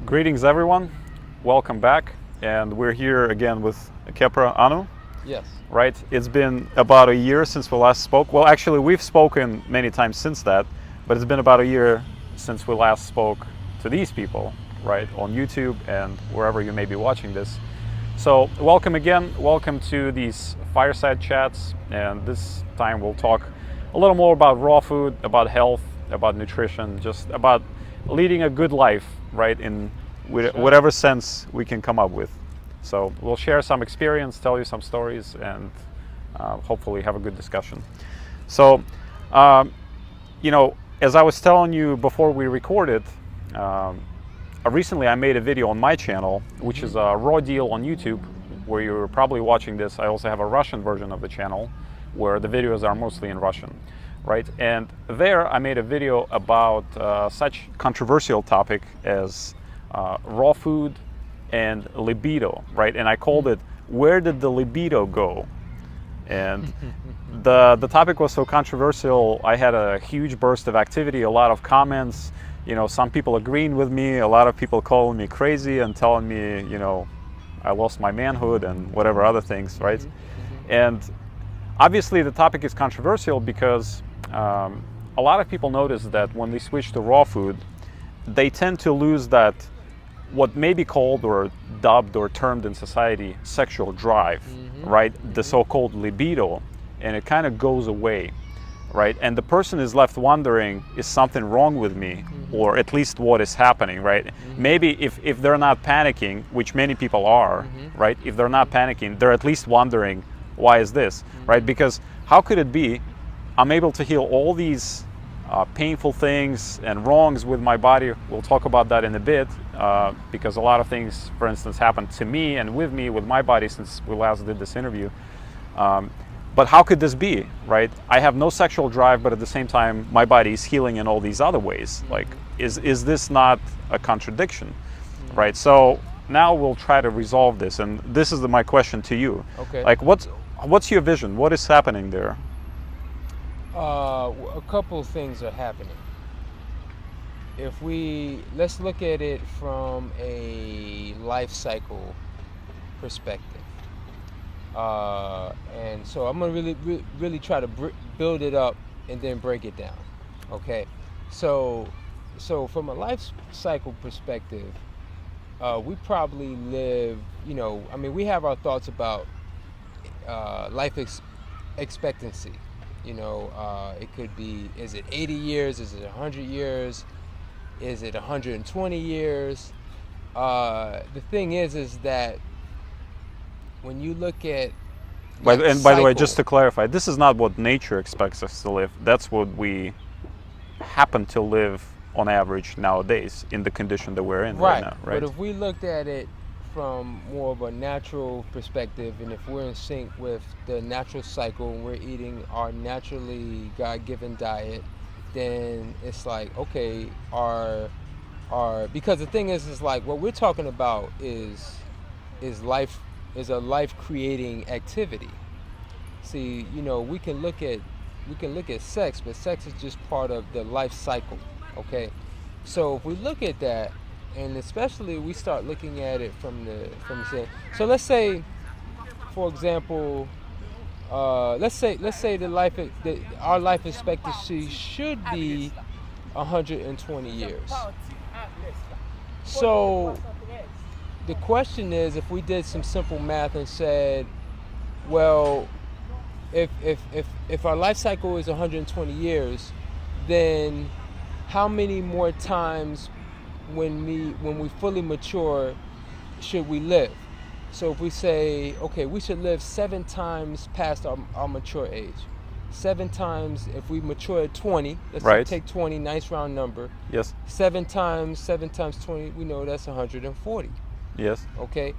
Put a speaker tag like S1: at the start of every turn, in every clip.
S1: Greetings everyone, welcome back, and we're here again with Khepra Anu,
S2: Yes.
S1: right? It's been about a year since we last spoke. Well, actually we've spoken many times since that, but it's been about a year since we last spoke to these people, right? On YouTube and wherever you may be watching this. So welcome again, welcome to these fireside chats, and this time we'll talk a little more about raw food, about health, about nutrition, just about leading a good life, right, in whatever sense we can come up with. So we'll share some experience, tell you some stories, and hopefully have a good discussion. So, as I was telling you before we recorded, recently I made a video on my channel, which is a raw deal on YouTube, where you're probably watching this. I also have a Russian version of the channel, where the videos are mostly in Russian. Right, and there I made a video about such controversial topic as raw food and libido, right? And I called it, "Where did the libido go?" And the topic was so controversial, I had a huge burst of activity, a lot of comments, some people agreeing with me, a lot of people calling me crazy and telling me, I lost my manhood and whatever other things, right? And obviously the topic is controversial because a lot of people notice that when they switch to raw food, they tend to lose that, what may be called or dubbed or termed in society, sexual drive, right? The so-called libido, and it kind of goes away, right? And the person is left wondering, is something wrong with me? Or at least what is happening, right? Maybe if they're not panicking, which many people are, right? If they're not panicking, they're at least wondering, why is this, right? Because how could it be I'm able to heal all these painful things and wrongs with my body? We'll talk about that in a bit, because a lot of things, for instance, happened to me and with me, with my body, since we last did this interview. But how could this be, right? I have no sexual drive, but at the same time, my body is healing in all these other ways. Like, is this not a contradiction, right? So now we'll try to resolve this, and this is my question to you.
S2: Okay.
S1: Like, what's your vision? What is happening there?
S2: A couple of things are happening. Let's look at it from a life cycle perspective. And so I'm gonna really try to build it up and then break it down. Okay. So from a life cycle perspective, we probably live, we have our thoughts about life expectancy. It could be, is it 80 years? Is it 100 years? Is it 120 years? The thing is that when you look at
S1: by the way, just to clarify, this is not what nature expects us to live. That's what we happen to live on average nowadays in the condition that we're in right now, right?
S2: But if we looked at it from more of a natural perspective, and if we're in sync with the natural cycle and we're eating our naturally God-given diet, then it's like, okay, because the thing is like what we're talking about is a life-creating activity. See, we can look at sex, but sex is just part of the life cycle. Okay, so if we look at that, and especially we start looking at it from the so let's say, for example, let's say our life expectancy should be 120 years. So the question is, if we did some simple math and said, well, if our life cycle is 120 years, then how many more times when we fully mature should we live? So if we say, okay, we should live 7 times past our mature age. 7 times, if we mature at 20, let's say take 20, nice round number.
S1: Yes.
S2: 7 times 20, we know that's 140.
S1: Yes.
S2: Okay.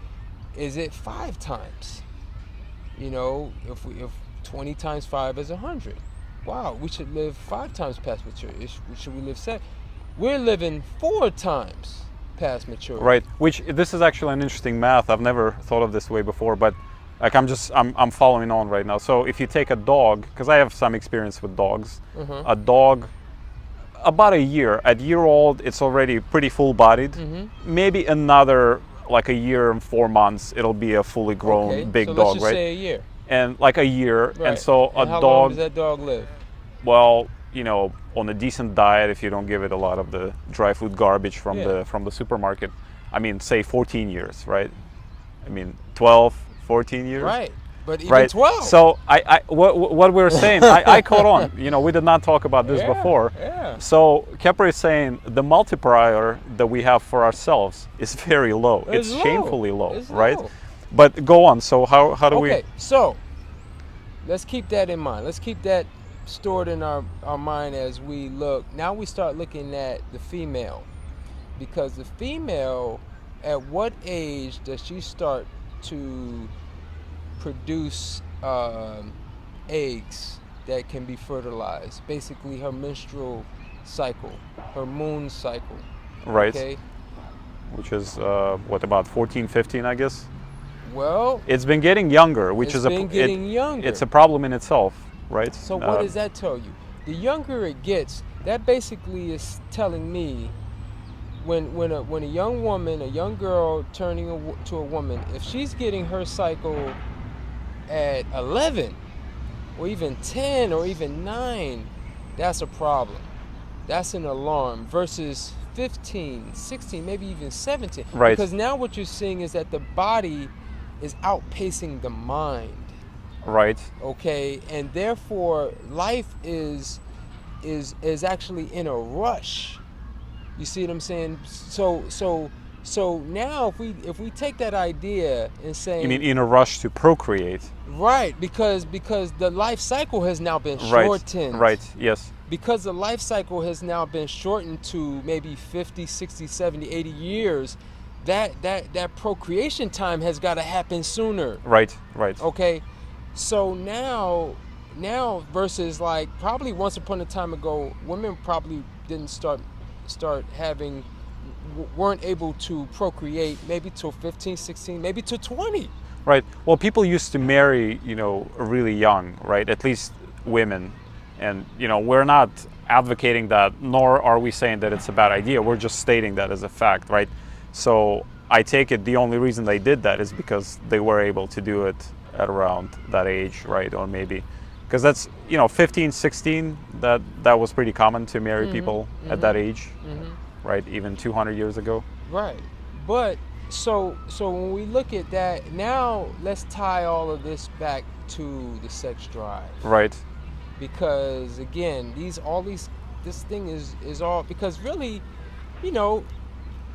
S2: Is it 5 times? If 20 times 5 is 100. Wow, we should live 5 times past maturity. Should we live 7? We're living 4 times past maturity.
S1: Right, which this is actually an interesting math. I've never thought of this way before, but like I'm following on right now. So if you take a dog, because I have some experience with dogs, a dog about a year. At year old, it's already pretty full-bodied. Maybe another like a year and 4 months, it'll be a fully grown big
S2: so
S1: dog,
S2: let's just
S1: right?
S2: say a year.
S1: And like a year,
S2: Right.
S1: and so a
S2: And how
S1: dog.
S2: long does that dog live?
S1: Well, you know, on a decent diet, if you don't give it a lot of the dry food garbage from the supermarket, I mean, say 14 years, right? I mean, 12, 14 years.
S2: Right. But even 12.
S1: So what we're saying, I caught on. You know, we did not talk about this before.
S2: Yeah.
S1: So Khepra is saying the multiplier that we have for ourselves is very low. It's
S2: low.
S1: shamefully low,
S2: It's
S1: right?
S2: low.
S1: But go on. So how do we?
S2: Okay, so let's keep that in mind. Let's keep that stored in our mind as we look. Now we start looking at the female. Because the female, at what age does she start to produce eggs that can be fertilized? Basically her menstrual cycle, her moon cycle.
S1: Right.
S2: Okay.
S1: Which is what, about 14, 15, I guess?
S2: Well,
S1: it's been getting younger, which is
S2: younger.
S1: It's a problem in itself, right?
S2: So what does that tell you? The younger it gets, that basically is telling me when a young woman, a young girl turning to a woman, if she's getting her cycle at 11 or even 10 or even 9, that's a problem. That's an alarm versus 15, 16, maybe even 17.
S1: Right.
S2: Because now what you're seeing is that the body is outpacing the mind.
S1: Right.
S2: Okay, and therefore life is actually in a rush. You see what I'm saying? So now if we take that idea and say,
S1: you mean in a rush to procreate?
S2: Right, because the life cycle has now been shortened.
S1: Right. Yes.
S2: Because the life cycle has now been shortened to maybe 50, 60, 70, 80 years, that procreation time has got to happen sooner.
S1: Right.
S2: Okay. So now versus like probably once upon a time ago, women probably didn't start weren't able to procreate maybe till 15, 16, maybe till 20.
S1: Right. Well, people used to marry, you know, really young, right? At least women. And, you know, we're not advocating that, nor are we saying that it's a bad idea. We're just stating that as a fact, right? So I take it the only reason they did that is because they were able to do it at around that age, right? Or maybe because that's, you know, 15, 16, that was pretty common to marry people at that age, right? Even 200 years ago.
S2: Right. But so when we look at that, now let's tie all of this back to the sex drive.
S1: Right.
S2: Because again, this thing is all because really, you know,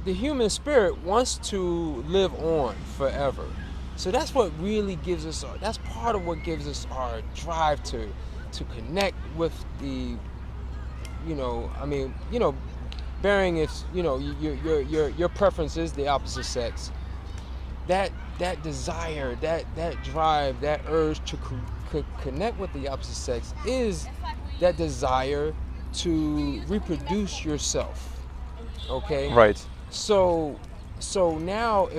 S2: the human spirit wants to live on forever. So that's what really gives us that's part of what gives us our drive to connect with the, you know, I mean, you know, bearing if, you know, your preference is the opposite sex. That desire, that drive, that urge to connect with the opposite sex is that desire to reproduce yourself. Okay?
S1: Right.
S2: So now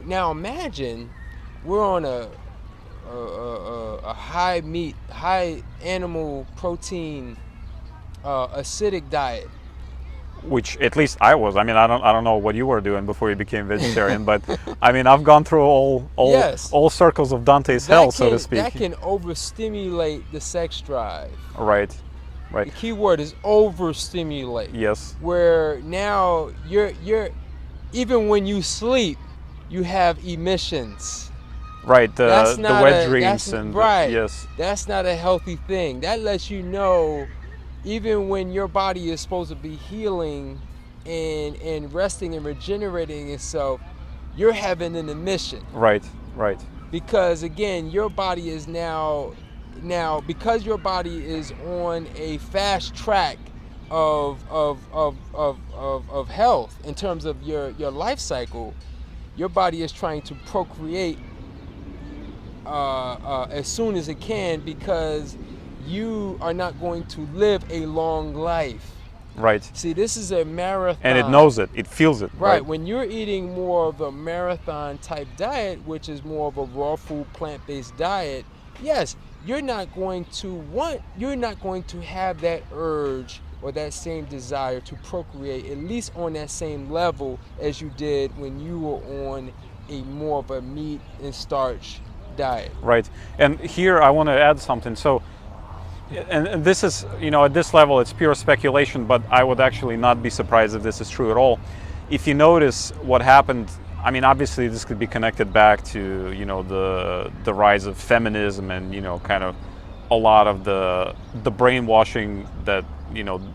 S2: now imagine we're on a high meat, high animal protein, acidic diet.
S1: Which at least I was. I mean, I don't know what you were doing before you became vegetarian, but I mean, I've gone through all circles of Dante's hell, so to speak.
S2: That can overstimulate the sex drive.
S1: Right.
S2: The key word is overstimulate.
S1: Yes.
S2: Where now you're even when you sleep, you have emissions.
S1: Right. The wet dreams and
S2: right.
S1: Yes.
S2: That's not a healthy thing. That lets you know, even when your body is supposed to be healing and resting and regenerating itself, you're having an emission.
S1: Right.
S2: Because again, your body is now because your body is on a fast track of health in terms of your life cycle, your body is trying to procreate as soon as it can because you are not going to live a long life.
S1: Right.
S2: See, this is a marathon.
S1: And it knows it. It feels it.
S2: Right. When you're eating more of a marathon type diet, which is more of a raw food, plant-based diet, yes, you're not going to have that urge or that same desire to procreate, at least on that same level as you did when you were on a more of a meat and starch diet.
S1: Right. And here I want to add something. So, and this is, at this level, it's pure speculation, but I would actually not be surprised if this is true at all. If you notice what happened, I mean, obviously this could be connected back to, the rise of feminism and, kind of a lot of the brainwashing that,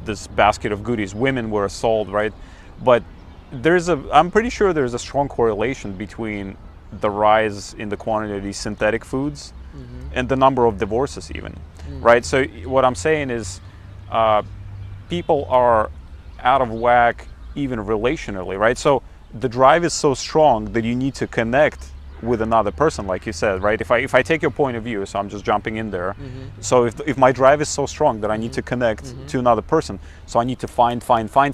S1: this basket of goodies women were sold, right? But I'm pretty sure there's a strong correlation between the rise in the quantity of these synthetic foods and the number of divorces even, right? So what I'm saying is people are out of whack even relationally, right? So the drive is so strong that you need to connect with another person, like you said, right? If I take your point of view, so I'm just jumping in there. So if my drive is so strong that I need to connect to another person, so I need to find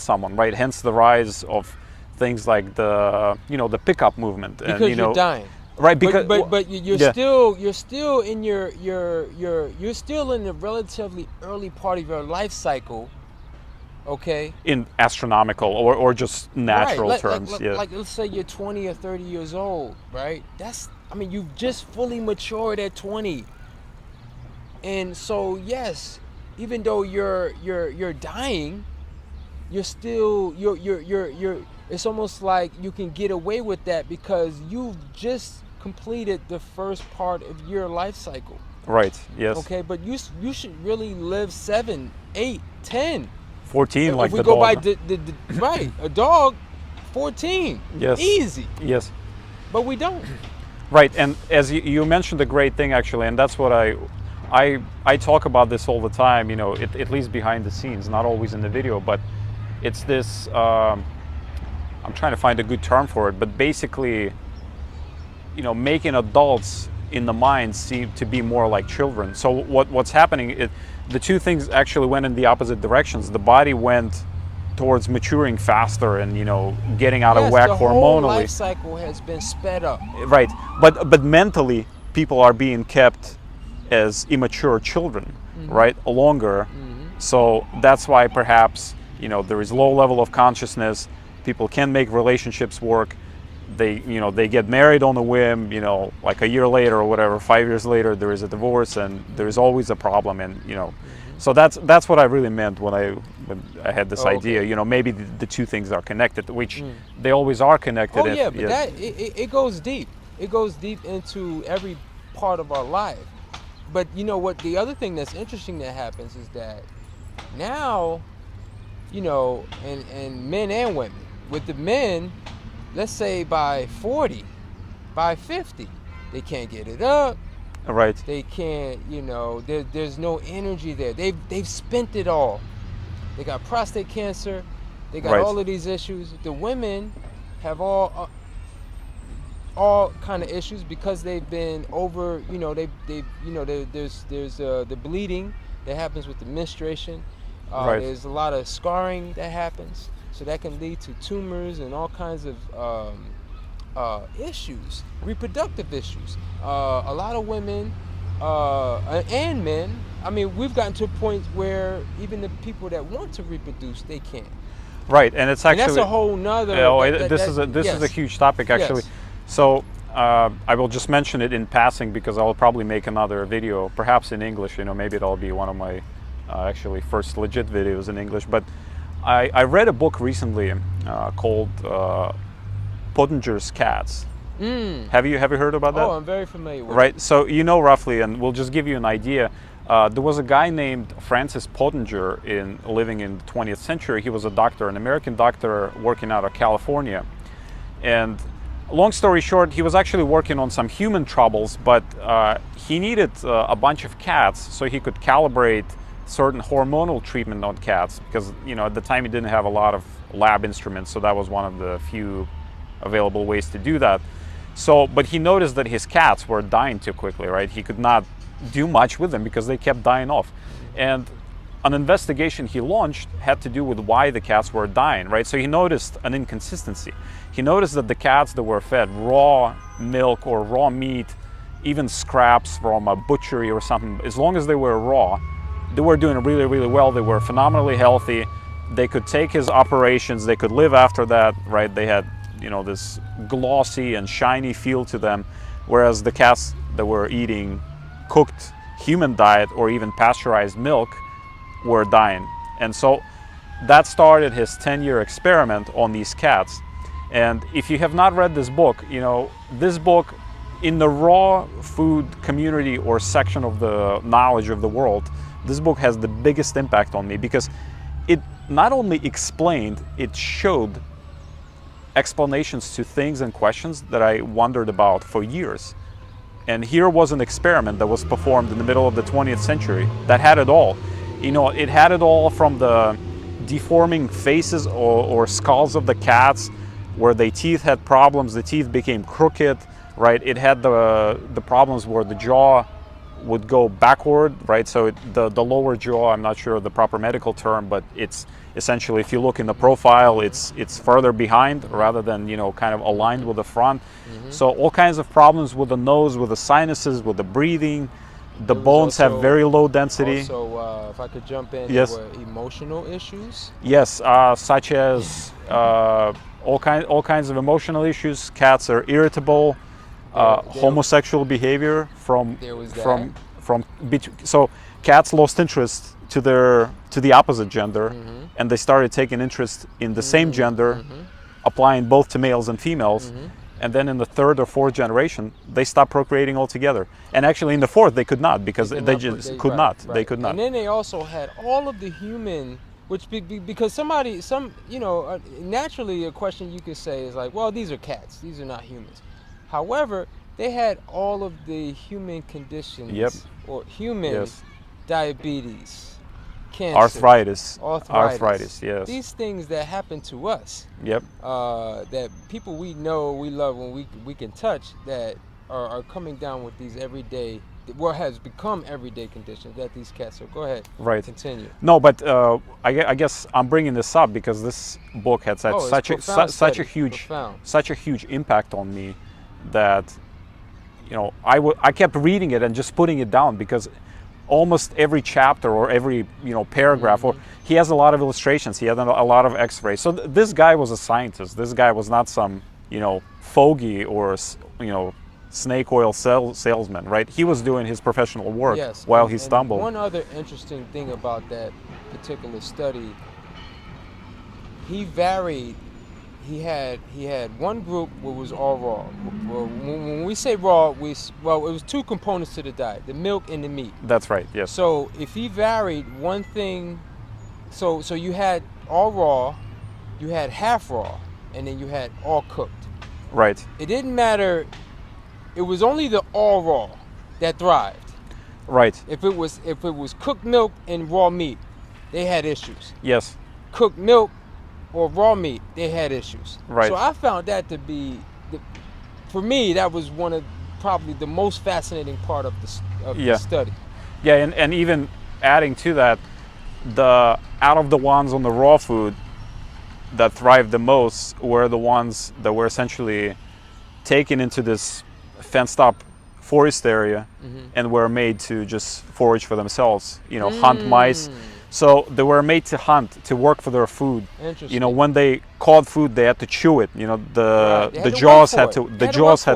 S1: someone, right? Hence the rise of things like the pickup movement.
S2: Because
S1: and,
S2: you're dying.
S1: Right, because
S2: but you're still in you're still in the relatively early part of your life cycle. Okay.
S1: In astronomical or just natural
S2: right.
S1: terms, yeah.
S2: Like let's say you're 20 or 30 years old, right? You've just fully matured at 20, and so yes, even though you're dying, you're still you're. It's almost like you can get away with that because you've just completed the first part of your life cycle.
S1: Right. Yes.
S2: Okay, but you should really live 7, 8, 10.
S1: 14, like the dog.
S2: If we go by the right, a dog, 14.
S1: Yes.
S2: Easy.
S1: Yes.
S2: But we don't.
S1: Right, and as you mentioned a great thing actually, and that's what I talk about this all the time, at least behind the scenes, not always in the video, but it's this, I'm trying to find a good term for it, but basically, making adults in the mind seem to be more like children. So what's happening, the two things actually went in the opposite directions. The body went towards maturing faster and getting out of whack hormonally.
S2: The whole life cycle has been sped up.
S1: Right, but mentally, people are being kept as immature children, right, longer. So that's why perhaps there is low level of consciousness. People can make relationships work. They get married on a whim. Like a year later or whatever, 5 years later, there is a divorce, and there is always a problem. And so that's what I really meant when I had this idea. Maybe the two things are connected, which they always are connected.
S2: Oh yeah, but it goes deep. It goes deep into every part of our life. But what? The other thing that's interesting that happens is that now, and men and women. With the men, let's say by 40, by 50, they can't get it up.
S1: Right.
S2: They can't, there's no energy there. They've spent it all. They got prostate cancer. They got all of these issues. The women have all kind of issues because they've been over. There's the bleeding that happens with the menstruation. There's a lot of scarring that happens. So that can lead to tumors and all kinds of issues, reproductive issues. A lot of women and men, we've gotten to a point where even the people that want to reproduce, they can't.
S1: Right, and it's actually...
S2: And that's a whole nother...
S1: This is a huge topic, actually. Yes. So I will just mention it in passing because I will probably make another video, perhaps in English. Maybe it'll be one of my actually first legit videos in English. But I read a book recently called Pottenger's Cats. Have you heard about that?
S2: Oh, I'm very familiar with it.
S1: Right, so roughly, and we'll just give you an idea. There was a guy named Francis Pottenger living in the 20th century. He was a doctor, an American doctor working out of California. And long story short, he was actually working on some human troubles, but he needed a bunch of cats so he could calibrate certain hormonal treatment on cats because at the time he didn't have a lot of lab instruments, so that was one of the few available ways to do that. So, but he noticed that his cats were dying too quickly, right? He could not do much with them because they kept dying off. And an investigation he launched had to do with why the cats were dying, right? So he noticed an inconsistency. He noticed that the cats that were fed raw milk or raw meat, even scraps from a butchery or something, as long as they were raw, they were doing really, really well. They were phenomenally healthy. They could take his operations. They could live after that, right? They had, you know, this glossy and shiny feel to them, whereas the cats that were eating cooked human diet or even pasteurized milk were dying. And so that started his 10-year experiment on these cats. And if you have not read this book, you know, this book in the raw food community or section of the knowledge of the world, this book has the biggest impact on me, because it not only explained, it showed explanations to things and questions that I wondered about for years. And here was an experiment that was performed in the middle of the 20th century that had it all. You know, it had it all, from the deforming faces or skulls of the cats, where the teeth had problems, the teeth became crooked, right? It had the problems where the jaw would go backward, right? So the lower jaw, I'm not sure of the proper medical term, but it's essentially, if you look in the profile, it's further behind rather than, you know, kind of aligned with the front. So all kinds of problems with the nose, with the sinuses, with the breathing. The bones have very low density.
S2: Also, if I could jump in,
S1: yes.
S2: There were emotional issues.
S1: Yes, such as all kinds of emotional issues. Cats are irritable. Homosexual behavior so cats lost interest to the opposite gender, and they started taking interest in the same gender, applying both to males and females. And then in the third or fourth generation, they stopped procreating altogether. And actually in the fourth, they could not, because they just could not. They could not.
S2: And then they also had all of the human, which because naturally a question you could say is like, well, these are cats, these are not humans. However, they had all of the human conditions, or human diabetes, cancer,
S1: arthritis, yes.
S2: These things that happen to us, that people we know, we love, when we can touch, that are coming down with these everyday, what has become everyday conditions that these cats. So go ahead, continue.
S1: No, but I guess I'm bringing this up because this book had such a huge impact on me that, you know, I kept reading it and just putting it down, because almost every chapter or every, you know, paragraph, or he has a lot of illustrations, he had a lot of x-rays. So this guy was a scientist. This guy was not some, you know, fogey or, you know, snake oil salesman, right? He was doing his professional work while he stumbled.
S2: One other interesting thing about that particular study, he varied. He had one group where it was all raw. When we say raw, it was two components to the diet: the milk and the meat.
S1: That's right. Yes.
S2: So if he varied one thing, so you had all raw, you had half raw, and then you had all cooked.
S1: Right.
S2: It didn't matter. It was only the all raw that thrived.
S1: Right.
S2: If it was cooked milk and raw meat, they had issues.
S1: Yes.
S2: Cooked milk or raw meat, they had issues.
S1: Right.
S2: So I found that to be, for me, that was one of probably the most fascinating part of the study.
S1: Yeah, and even adding to that, out of the ones on the raw food that thrived the most were the ones that were essentially taken into this fenced up forest area and were made to just forage for themselves, you know, hunt mice. So they were made to hunt, to work for their food. You know, when they caught food, they had to chew it. You know, the jaws had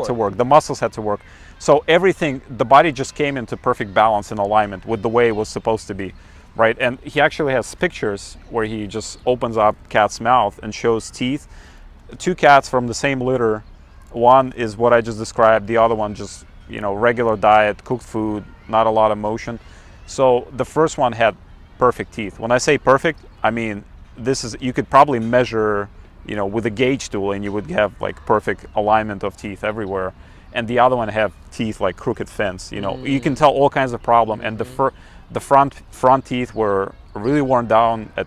S1: to work, the muscles had to work. So everything, the body just came into perfect balance and alignment with the way it was supposed to be, right? And he actually has pictures where he just opens up cat's mouth and shows teeth. Two cats from the same litter. One is what I just described. The other one just, you know, regular diet, cooked food, not a lot of motion. So the first one had perfect teeth. When I say perfect, I mean, you could probably measure, you know, with a gauge tool, and you would have like perfect alignment of teeth everywhere. And the other one have teeth like crooked fins. You know, you can tell all kinds of problem. And the front teeth were really worn down at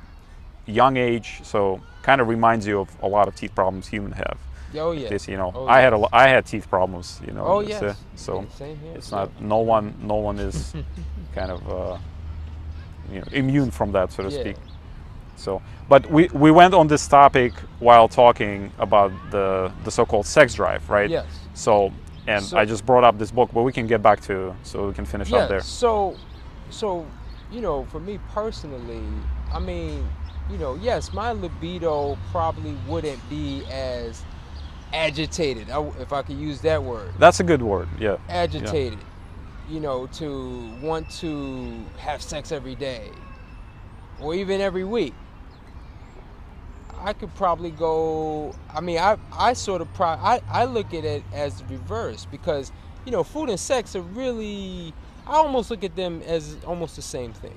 S1: young age. So kind of reminds you of a lot of teeth problems humans have.
S2: Oh yeah.
S1: This, you know, I had teeth problems. You know.
S2: Oh yes.
S1: So
S2: same here.
S1: it's not no one is kind of you know, immune from that, so to speak. So, but we went on this topic while talking about the so-called sex drive, right?
S2: Yes.
S1: So And
S2: So-
S1: I just brought up this book, but we can get back to, so we can finish up there.
S2: So, you know, for me personally, I mean, you know, yes, my libido probably wouldn't be as agitated, if I could use that word.
S1: That's a good word, yeah.
S2: Agitated, you know, to want to have sex every day or even every week. I could probably go, I mean, I sort of, I look at it as the reverse, because, you know, food and sex are really, I almost look at them as almost the same thing,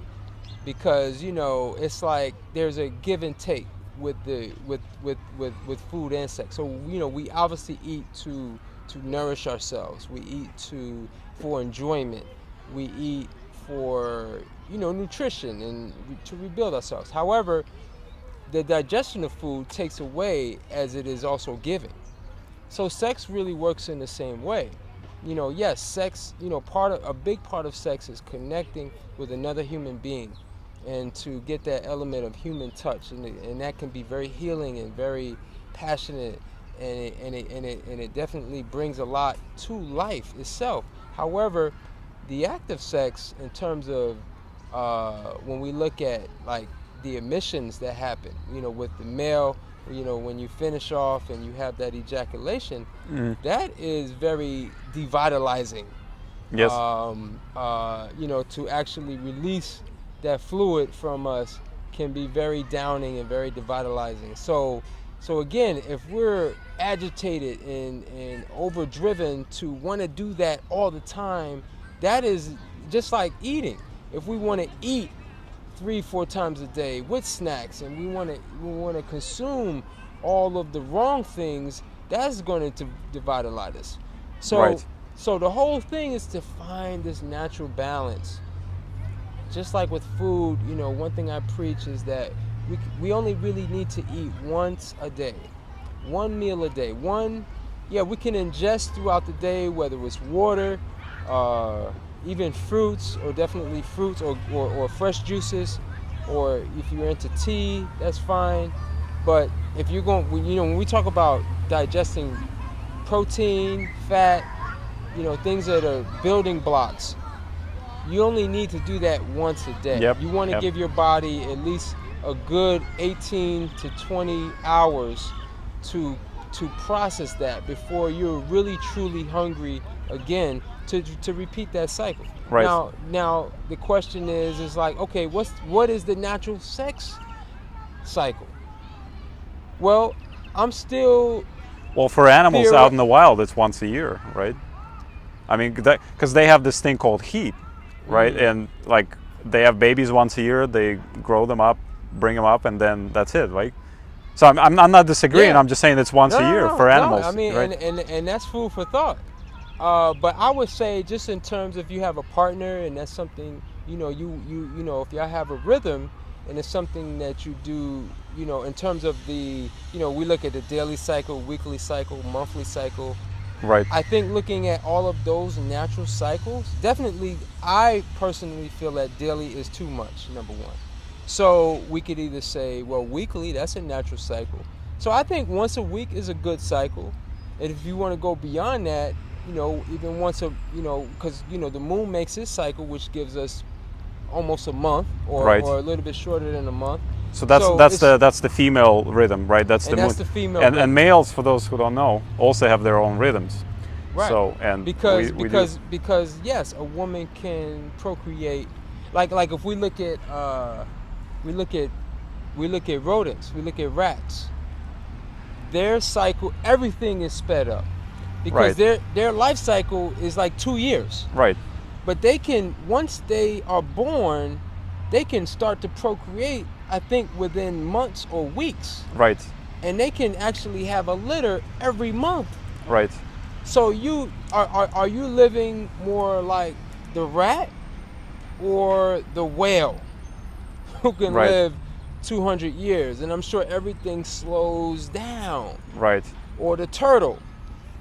S2: because, you know, it's like there's a give and take with the with food and sex. So, you know, we obviously eat to nourish ourselves. We eat for enjoyment. We eat for, you know, nutrition and to rebuild ourselves. However, the digestion of food takes away as it is also giving. So sex really works in the same way. You know, yes, sex, you know, a big part of sex is connecting with another human being, and to get that element of human touch, and that can be very healing and very passionate, and it definitely brings a lot to life itself. However, the act of sex, in terms of when we look at like the emissions that happen, you know, with the male, you know, when you finish off and you have that ejaculation, that is very devitalizing.
S1: Yes.
S2: You know, to actually release that fluid from us can be very downing and very devitalizing. So again, if we're agitated and overdriven to want to do that all the time, that is just like eating. If we want to eat 3-4 times a day with snacks, and we want to consume all of the wrong things, that's going to devitalize us. So
S1: Right.
S2: so the whole thing is to find this natural balance. Just like with food, you know, one thing I preach is that we only really need to eat once a day, one meal a day. We can ingest throughout the day, whether it's water, even fruits, or definitely fruits, or fresh juices, or if you're into tea, that's fine. But if you're going, you know, when we talk about digesting protein, fat, you know, things that are building blocks, you only need to do that once a day.
S1: Yep,
S2: You want to
S1: yep.
S2: give your body at least a good 18 to 20 hours to process that before you're really truly hungry again to repeat that cycle.
S1: Right.
S2: Now the question is like, okay, what is the natural sex cycle? Well, I'm still
S1: Well, for animals
S2: Theori-
S1: out in the wild, it's once a year, right? I mean, because they have this thing called heat, right? And like they have babies once a year, they grow them up, bring them up, and then that's it, right? So I'm not disagreeing.
S2: Yeah.
S1: I'm just saying it's once a year for animals.
S2: I mean,
S1: right?
S2: and that's food for thought. But I would say, just in terms of, you have a partner and that's something, you know, you know, if y'all have a rhythm and it's something that you do, you know, in terms of the, you know, we look at the daily cycle, weekly cycle, monthly cycle.
S1: Right.
S2: I think looking at all of those natural cycles, definitely, I personally feel that daily is too much, number one. So we could either say, well, weekly, that's a natural cycle. So I think once a week is a good cycle. And if you want to go beyond that, you know, even once a, you know, because, you know, the moon makes its cycle, which gives us almost a month, or,
S1: Right.
S2: or a little bit shorter than a month.
S1: So that's the female rhythm, right? That's the
S2: And that's
S1: moon.
S2: the female
S1: and
S2: rhythm.
S1: males, for those who don't know, also have their own rhythms.
S2: Right.
S1: So and
S2: because
S1: we do.
S2: because yes, a woman can procreate. Like if we look at rodents, we look at rats. Their cycle, everything is sped up, because
S1: Right.
S2: their life cycle is like 2 years.
S1: Right.
S2: But they can, once they are born, they can start to procreate, I think, within months or weeks.
S1: Right.
S2: And they can actually have a litter every month.
S1: Right.
S2: So you are you living more like the rat or the whale, who can
S1: Right.
S2: live 200 years? And I'm sure everything slows down.
S1: Right.
S2: Or the turtle,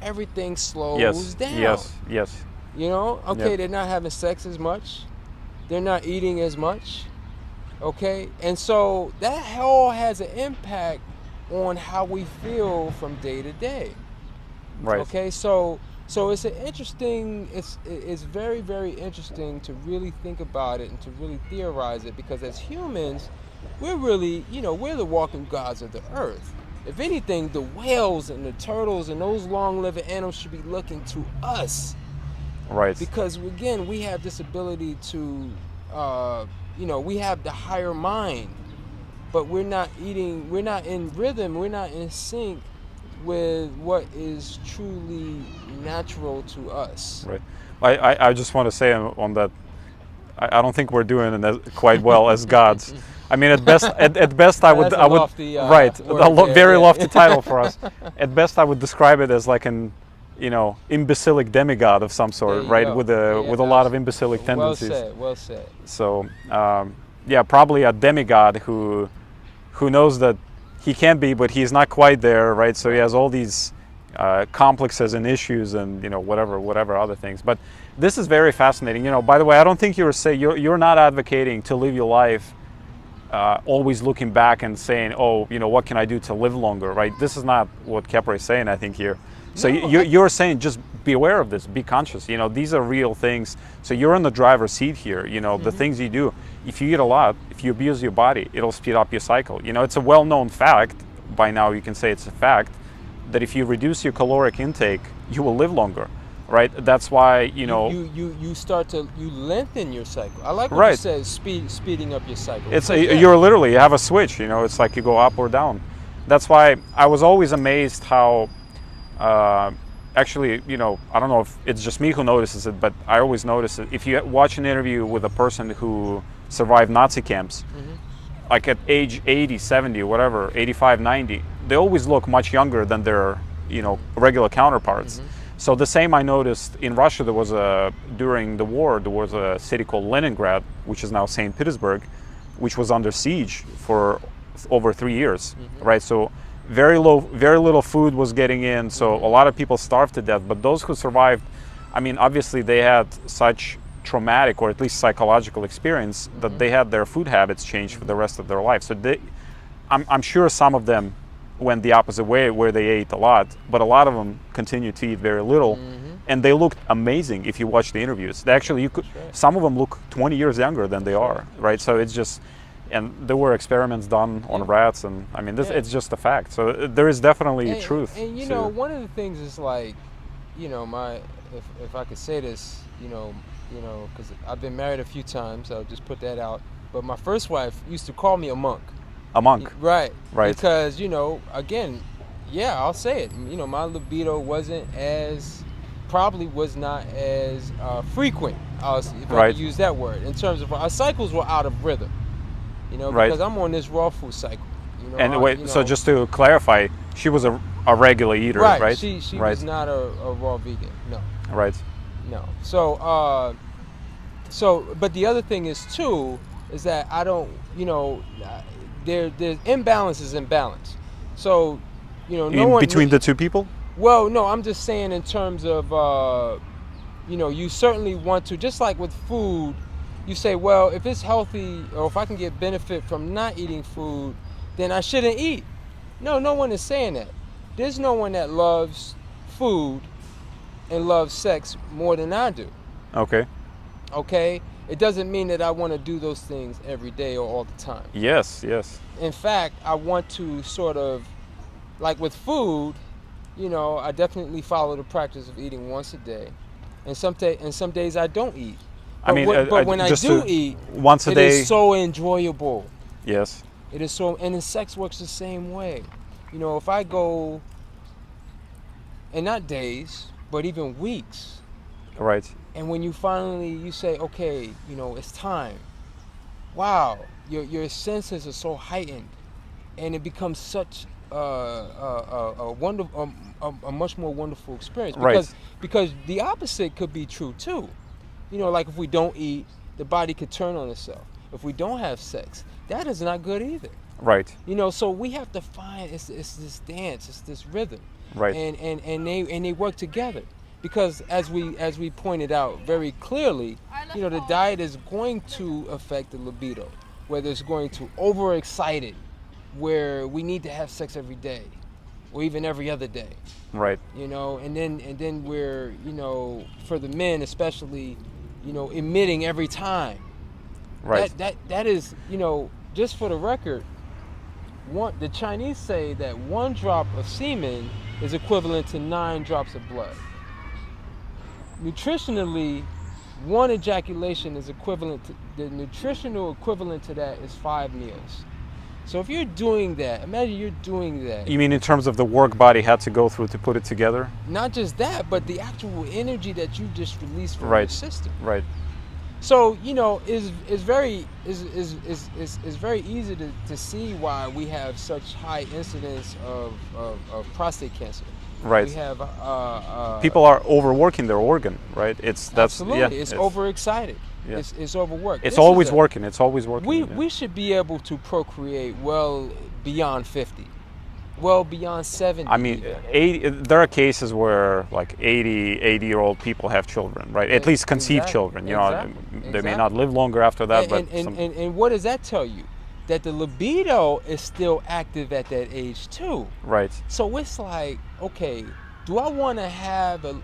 S2: everything slows
S1: Yes.
S2: down.
S1: Yes.
S2: You know, okay,
S1: Yep.
S2: they're not having sex as much. They're not eating as much. Okay, and so that all has an impact on how we feel from day to day.
S1: Right.
S2: Okay, so So it's an interesting. It's very, very interesting to really think about it and to really theorize it, because as humans, we're really, we're the walking gods of the earth. If anything, the whales and the turtles and those long-living animals should be looking to us,
S1: Right.
S2: because again, we have this ability to, we have the higher mind, but we're not in rhythm, we're not in sync with what is truly natural to us.
S1: Right. I just want to say on that, I don't think we're doing it quite well as gods. I mean, at best, at best, I would,
S2: That's a lofty,
S1: right,
S2: word there,
S1: very
S2: yeah.
S1: lofty title for us. At best, I would describe it as like an, imbecilic demigod of some
S2: There
S1: sort,
S2: you
S1: right,
S2: go.
S1: with
S2: Yeah,
S1: a lot of imbecilic tendencies.
S2: Well said.
S1: So, yeah, probably a demigod who knows that he can be, but he's not quite there, right? So he has all these complexes and issues, and whatever other things. But this is very fascinating. By the way, I don't think you're not advocating to live your life always looking back and saying, oh, what can I do to live longer, right? This is not what Khepra is saying, I think, here. So
S2: No,
S1: you're saying just be aware of this, be conscious. These are real things. So you're in the driver's seat here. The things you do. If you eat a lot, if you abuse your body, it'll speed up your cycle. It's a well-known fact. By now, you can say it's a fact that if you reduce your caloric intake, you will live longer, right? That's why
S2: you lengthen your cycle. I like what
S1: Right.
S2: you said, speeding up your cycle.
S1: It's
S2: Because, yeah,
S1: you have a switch. It's like you go up or down. That's why I was always amazed how. Actually, I don't know if it's just me who notices it, but I always notice it. If you watch an interview with a person who survived Nazi camps, like at age 80, 70, whatever, 85, 90, they always look much younger than their, regular counterparts. So the same I noticed in Russia. During the war, there was a city called Leningrad, which is now St. Petersburg, which was under siege for over 3 years, right? So very little food was getting in, so a lot of people starved to death. But those who survived, I mean, obviously they had such traumatic or at least psychological experience that they had their food habits changed for the rest of their life. So I'm sure some of them went the opposite way, where they ate a lot, but a lot of them continued to eat very little, and they looked amazing if you watch the interviews. They actually, some of them look 20 years younger than they are, right? So it's just. And there were experiments done on rats, and I mean, it's just a fact. So there is definitely truth.
S2: And one of the things is like, if I could say this, because I've been married a few times, I'll just put that out. But my first wife used to call me a monk.
S1: A monk.
S2: Right.
S1: Right.
S2: Because again, yeah, I'll say it. My libido probably was not as frequent. If I could use that word, in terms of our cycles were out of rhythm. Because I'm on this raw food cycle.
S1: So just to clarify, she was a regular eater, right?
S2: She was not a raw vegan. No.
S1: Right.
S2: No. But the other thing is too, is that I don't, there's imbalance is imbalance. So,
S1: between the two people?
S2: Well, no, I'm just saying in terms of, you certainly want to, just like with food. You say, well, if it's healthy, or if I can get benefit from not eating food, then I shouldn't eat. No one is saying that. There's no one that loves food and loves sex more than I do. Okay? It doesn't mean that I want to do those things every day or all the time.
S1: Yes.
S2: In fact, I want to sort of, like with food, I definitely follow the practice of eating once a day. And some days I don't eat. But when I do eat,
S1: once a day,
S2: it is so enjoyable.
S1: Yes.
S2: It is so, and the sex works the same way. If I go, and not days, but even weeks.
S1: Right.
S2: And when you finally, say, okay, it's time. Wow, your senses are so heightened, and it becomes such a wonderful, a much more wonderful experience. Because the opposite could be true too. Like if we don't eat, the body could turn on itself. If we don't have sex, that is not good either.
S1: Right.
S2: So we have to find it's this dance, it's this rhythm.
S1: Right.
S2: And they work together. Because as we pointed out very clearly, the diet is going to affect the libido. Whether it's going to overexcite it, where we need to have sex every day. or even every other day.
S1: Right.
S2: You know, and then we're, you know, for the men especially, you know, emitting every time.
S1: Right.
S2: That is, you know, just for the record, the Chinese say that 1 drop of semen is equivalent to 9 drops of blood. Nutritionally, 1 ejaculation is equivalent to, the nutritional equivalent to that is 5 meals. So if you're doing that, imagine you're doing that.
S1: You mean in terms of the work body had to go through to put it together?
S2: Not just that, but the actual energy that you just released from
S1: Right.
S2: your system.
S1: Right.
S2: So, you know, is very easy to see why we have such high incidence of prostate cancer.
S1: Right.
S2: We have
S1: People are overworking their organ, right?
S2: absolutely.
S1: Yeah,
S2: it's overexcited.
S1: Yeah.
S2: It's overworked.
S1: It's
S2: This
S1: always
S2: is
S1: working. It's always working.
S2: we should be able to procreate well beyond 50, well beyond 70.
S1: I mean,
S2: even.
S1: there are cases where like 80-year-old people have children, right? At least conceive
S2: Exactly.
S1: children. You know,
S2: Exactly.
S1: they may not live longer after that, but
S2: And what does that tell you? That the libido is still active at that age too.
S1: right.
S2: So it's like, okay, do I want to have a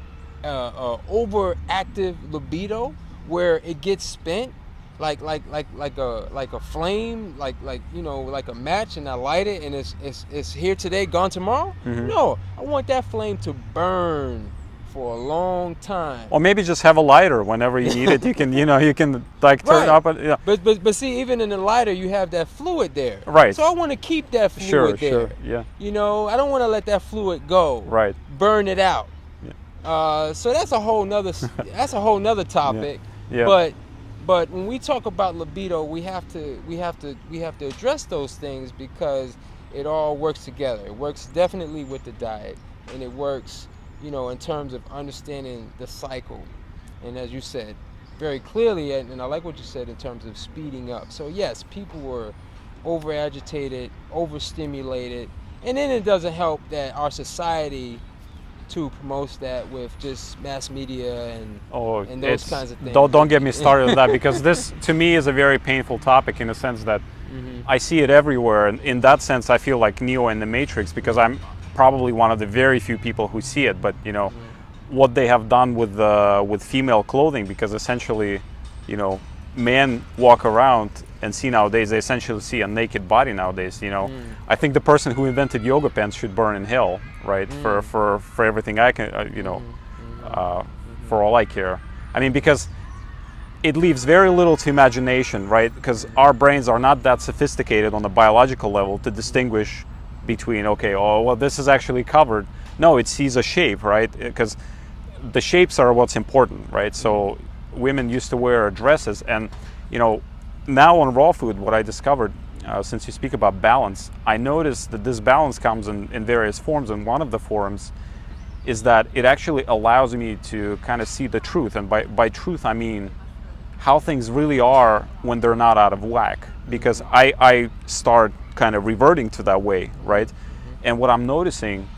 S2: overactive libido where it gets spent like a flame, like you know, like a match, and I light it and it's here today, gone tomorrow?
S1: Mhm.
S2: No, I want that flame to burn for a long time.
S1: Or maybe just have a lighter whenever you need it. You can, you can like turn
S2: Right.
S1: up. Yeah.
S2: But see, even in the lighter, you have that fluid there.
S1: Right.
S2: So I want to keep that fluid
S1: Sure.
S2: there.
S1: Sure. Yeah.
S2: You know, I don't want to let that fluid go.
S1: Right.
S2: Burn it out.
S1: Yeah.
S2: So that's a whole nother topic.
S1: Yeah.
S2: But when we talk about libido, we have to address those things because it all works together. It works definitely with the diet, and it works, you know, in terms of understanding the cycle. And as you said very clearly, and I like what you said in terms of speeding up. So yes, people were over agitated, overstimulated, and then it doesn't help that our society too promotes that with just mass media and those kinds of things.
S1: Don't get me started on that, because this to me is a very painful topic in the sense that I see it everywhere. And in that sense, I feel like Neo in the Matrix, because I'm probably one of the very few people who see it. But you know what they have done with female clothing, because essentially, you know, men walk around and see nowadays, they essentially see a naked body nowadays. You know, I think the person who invented yoga pants should burn in hell, right? For everything I can, for all I care. I mean, because it leaves very little to imagination, right? Because our brains are not that sophisticated on a biological level to distinguish between, okay, oh, well, this is actually covered. No, it sees a shape, right? Because the shapes are what's important, right? So women used to wear dresses, and you know, now on raw food, what I discovered, since you speak about balance, I noticed that this balance comes in various forms, and one of the forms is that it actually allows me to kind of see the truth. And by truth, I mean how things really are when they're not out of whack, because I start kind of reverting to that way, right? And what I'm noticing,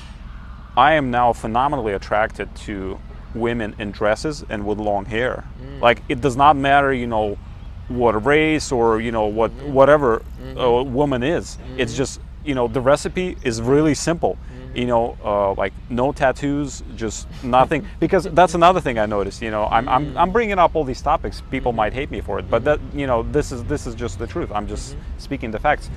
S1: I am now phenomenally attracted to women in dresses and with long hair. Like, it does not matter, you know, what race or, you know, whatever a woman is. It's just, you know, the recipe is really simple. You know, like no tattoos, just nothing. Because that's another thing I noticed. You know, I'm bringing up all these topics. People might hate me for it, but that, you know, this is just the truth. I'm just speaking the facts.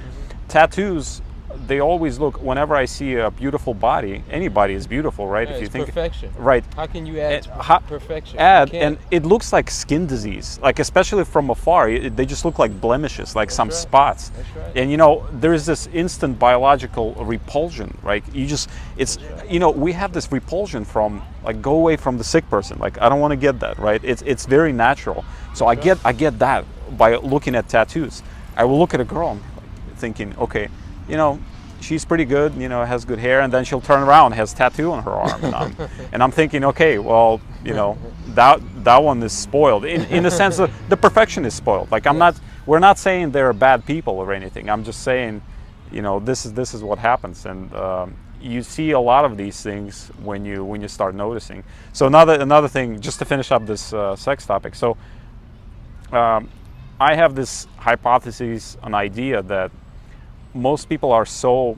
S1: Tattoos, they always look. Whenever I see a beautiful body, anybody is beautiful, right?
S2: Yeah,
S1: if you
S2: it's
S1: think
S2: perfection.
S1: right.
S2: How can you add perfection?
S1: And it looks like skin disease, like especially from afar, they just look like blemishes, like some spots.
S2: That's right.
S1: And you know, there's this instant biological repulsion, right? You know, we have this repulsion from, like, go away from the sick person. Like, I don't want to get that, right? It's very natural. So I get that by looking at tattoos. I will look at a girl and thinking, okay, you know, she's pretty good, you know, has good hair, and then she'll turn around, has tattoo on her arm, and I'm thinking, okay, well, you know, that one is spoiled in the sense that the perfection is spoiled. Like, we're not saying they're bad people or anything. I'm just saying, you know, this is what happens, and you see a lot of these things when you start noticing. So another thing, just to finish up this sex topic. So I have this hypothesis, an idea that most people are so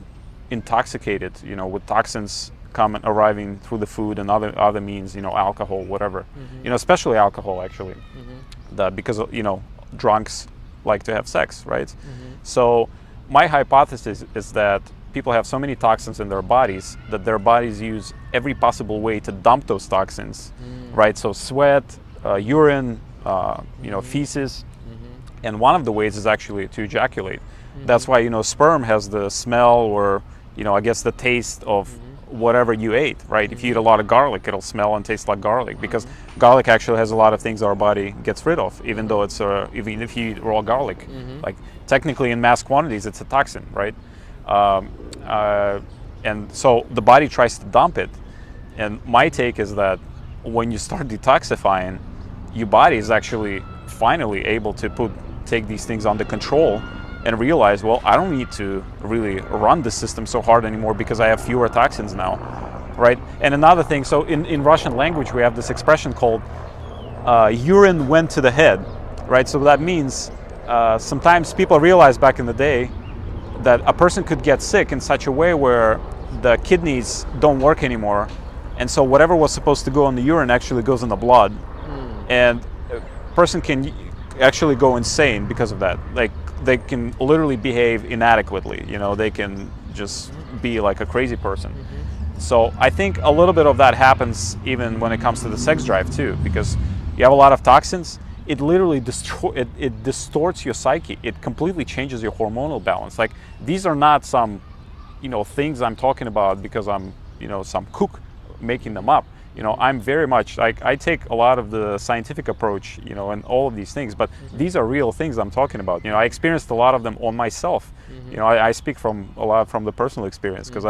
S1: intoxicated, with toxins arriving through the food and other means, alcohol, whatever, especially alcohol, actually, because drunks like to have sex, right? So my hypothesis is that people have so many toxins in their bodies that their bodies use every possible way to dump those toxins, right? So sweat, urine, feces, and one of the ways is actually to ejaculate. That's why sperm has the smell, or I guess the taste of whatever you ate, right? If you eat a lot of garlic, it'll smell and taste like garlic, because garlic actually has a lot of things our body gets rid of, even though it's even if you eat raw garlic, like technically in mass quantities it's a toxin, right? And so the body tries to dump it, and my take is that when you start detoxifying, your body is actually finally able to take these things under control and realize, well, I don't need to really run the system so hard anymore because I have fewer toxins now, right? And another thing, so in Russian language we have this expression called urine went to the head, right? So that means sometimes people realized back in the day that a person could get sick in such a way where the kidneys don't work anymore, and so whatever was supposed to go in the urine actually goes in the blood, and a person can actually go insane because of that. Like, they can literally behave inadequately, they can just be like a crazy person. So I think a little bit of that happens even when it comes to the sex drive too, because you have a lot of toxins. It literally it distorts your psyche. It completely changes your hormonal balance. Like, these are not some things I'm talking about because I'm some kook making them up. I'm very much like, I take a lot of the scientific approach, and all of these things, but these are real things I'm talking about. I experienced a lot of them on myself. I speak from the personal experience, because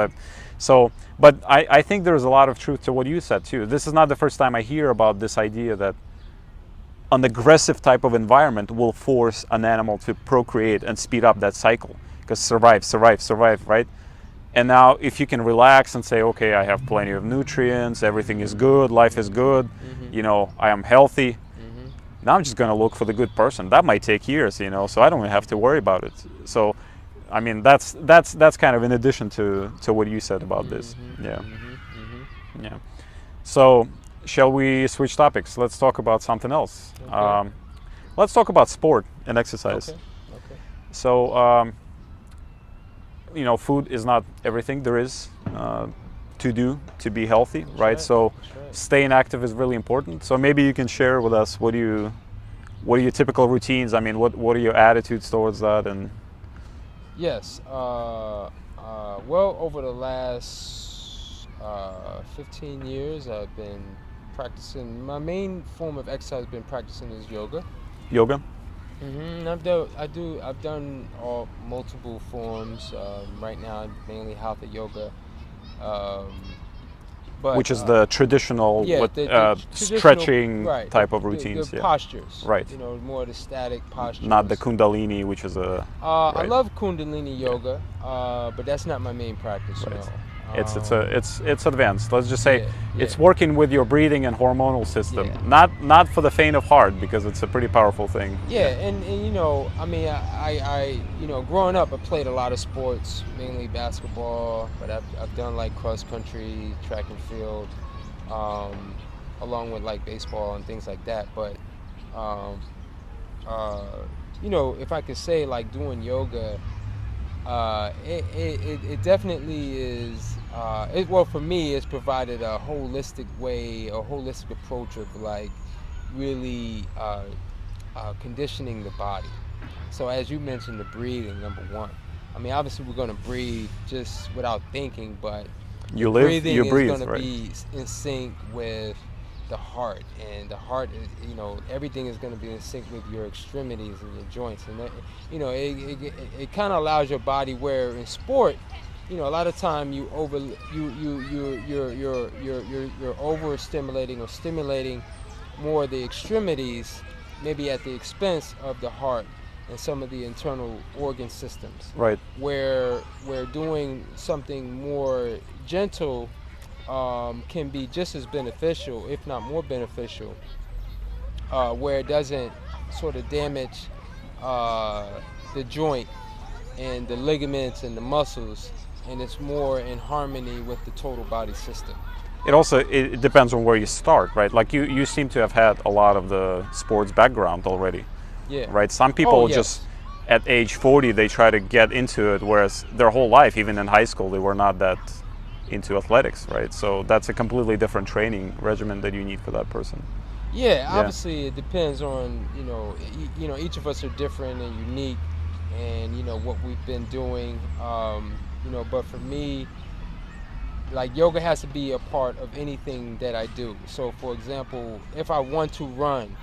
S1: but I think there's a lot of truth to what you said too. This is not the first time I hear about this idea that an aggressive type of environment will force an animal to procreate and speed up that cycle, because survive, right? And now if you can relax and say, okay, I have plenty of nutrients, everything is good, life is good, I am healthy, now I'm just going to look for the good person. That might take years, so I don't have to worry about it. So I mean, that's kind of in addition to what you said about this. Yeah. So shall we switch topics? Let's talk about something else.
S2: Okay.
S1: Let's talk about sport and exercise.
S2: Okay.
S1: So food is not everything there is to do to be healthy, right? So staying active is really important. So maybe you can share with us what are your typical routines? I mean, what are your attitudes towards that? And
S2: yes, well, over the last 15 years, I've been practicing. My main form of exercise I've been practicing is yoga.
S1: Yoga?
S2: I've done multiple forms. Right now, mainly hatha yoga, but
S1: which is the traditional, stretching type of routines.
S2: The postures,
S1: right?
S2: More the static postures.
S1: Not the Kundalini, which is a.
S2: I love Kundalini yoga, but that's not my main practice.
S1: Right.
S2: No.
S1: It's advanced. Let's just say it's working with your breathing and hormonal system. Not for the faint of heart, because it's a pretty powerful thing.
S2: And I mean, I growing up, I played a lot of sports, mainly basketball, but I've done like cross country, track and field, along with like baseball and things like that. But if I could say, like, doing yoga, it definitely is. Well, for me, it's provided a holistic approach of like really conditioning the body. So as you mentioned, the breathing, number one. I mean, obviously we're going to breathe just without thinking, but breathing is going to be in sync with the heart, and the heart is, everything is going to be in sync with your extremities and your joints, and that, it kind of allows your body, where in sport, a lot of time you're overstimulating or stimulating more the extremities, maybe at the expense of the heart and some of the internal organ systems.
S1: Right.
S2: Where doing something more gentle can be just as beneficial, if not more beneficial, where it doesn't sort of damage the joint and the ligaments and the muscles and it's more in harmony with the total body system.
S1: It depends on where you start, right? Like you seem to have had a lot of the sports background already,
S2: Yeah.
S1: right? Some people
S2: Yes.
S1: just at age 40 they try to get into it, whereas their whole life, even in high school, they were not that into athletics, right? So that's a completely different training regimen that you need for that person.
S2: Yeah, obviously it depends on, each of us are different and unique, and what we've been doing. But for me, like, yoga has to be a part of anything that I do. So for example, if I want to run,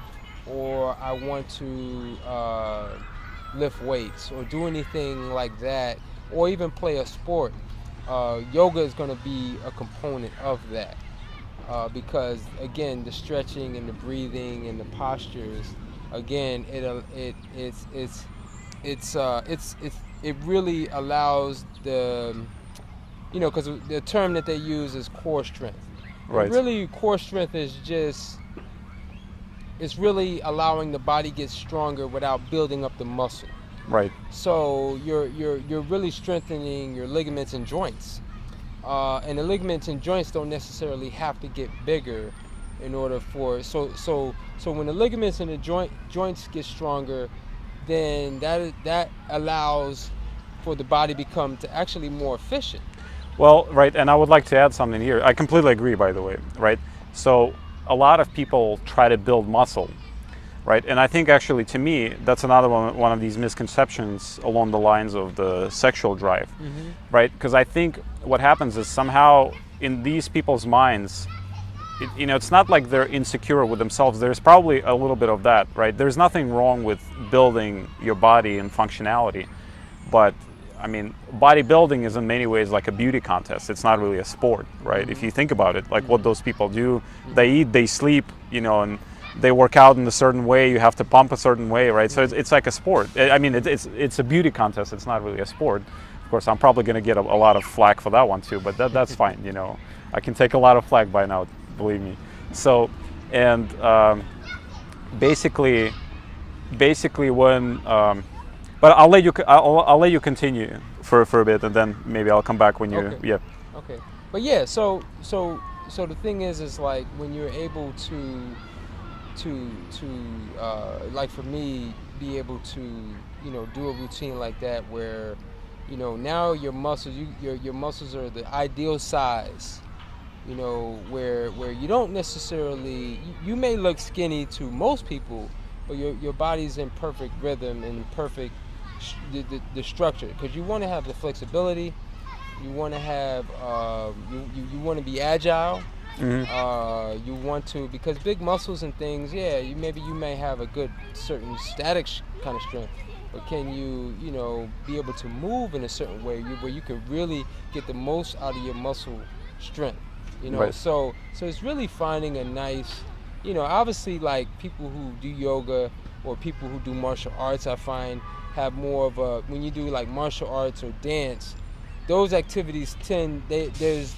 S2: or I want to lift weights, or do anything like that, or even play a sport, yoga is going to be a component of that. Because again, the stretching and the breathing and the postures, again, it really allows the, because the term that they use is core strength.
S1: Right.
S2: And really, core strength is just, it's really allowing the body get stronger without building up the muscle.
S1: Right.
S2: So you're really strengthening your ligaments and joints. And the ligaments and joints don't necessarily have to get bigger in order for, so when the ligaments and the joints get stronger, then that allows for the body to actually more efficient.
S1: Well, right, and I would like to add something here. I completely agree, by the way, right? So a lot of people try to build muscle, right? And I think actually, to me, that's another one of these misconceptions along the lines of the sexual drive, right? Because I think what happens is somehow in these people's minds, it's not like they're insecure with themselves. There's probably a little bit of that, right? There's nothing wrong with building your body and functionality, but I mean, bodybuilding is in many ways like a beauty contest. It's not really a sport, right? If you think about it, like what those people do, they eat, they sleep, and they work out in a certain way. You have to pump a certain way, right? So it's like a sport. I mean, it's a beauty contest. It's not really a sport. Of course, I'm probably going to get a lot of flack for that one too, but that's fine. I can take a lot of flack by now, believe me. So, and basically when. But I'll let you continue for a bit, and then maybe I'll come back when you.
S2: Okay.
S1: Yeah.
S2: Okay. But yeah, so the thing is like when you're able to like for me, be able to do a routine like that where now your muscles your muscles are the ideal size, where you don't necessarily, you may look skinny to most people, but your body's in perfect rhythm and perfect the structure, because you want to have the flexibility, you want to have you want to be agile. You want to, because big muscles and things, you may have a good certain static kind of strength, but can you be able to move in a certain way where you can really get the most out of your muscle strength,
S1: Right.
S2: So it's really finding a nice, obviously, like people who do yoga or people who do martial arts, I find have more of a, when you do like martial arts or dance, those activities there's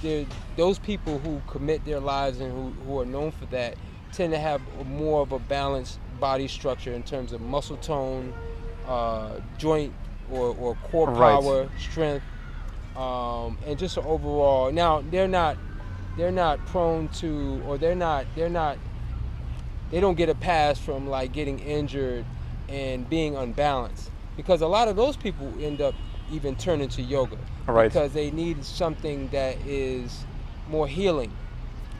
S2: those people who commit their lives and who are known for that tend to have more of a balanced body structure in terms of muscle tone, joint or core power, strength, and just overall. Now they're not prone to, or they don't get a pass from like getting injured and being unbalanced, because a lot of those people end up even turning to yoga because they need something that is more healing,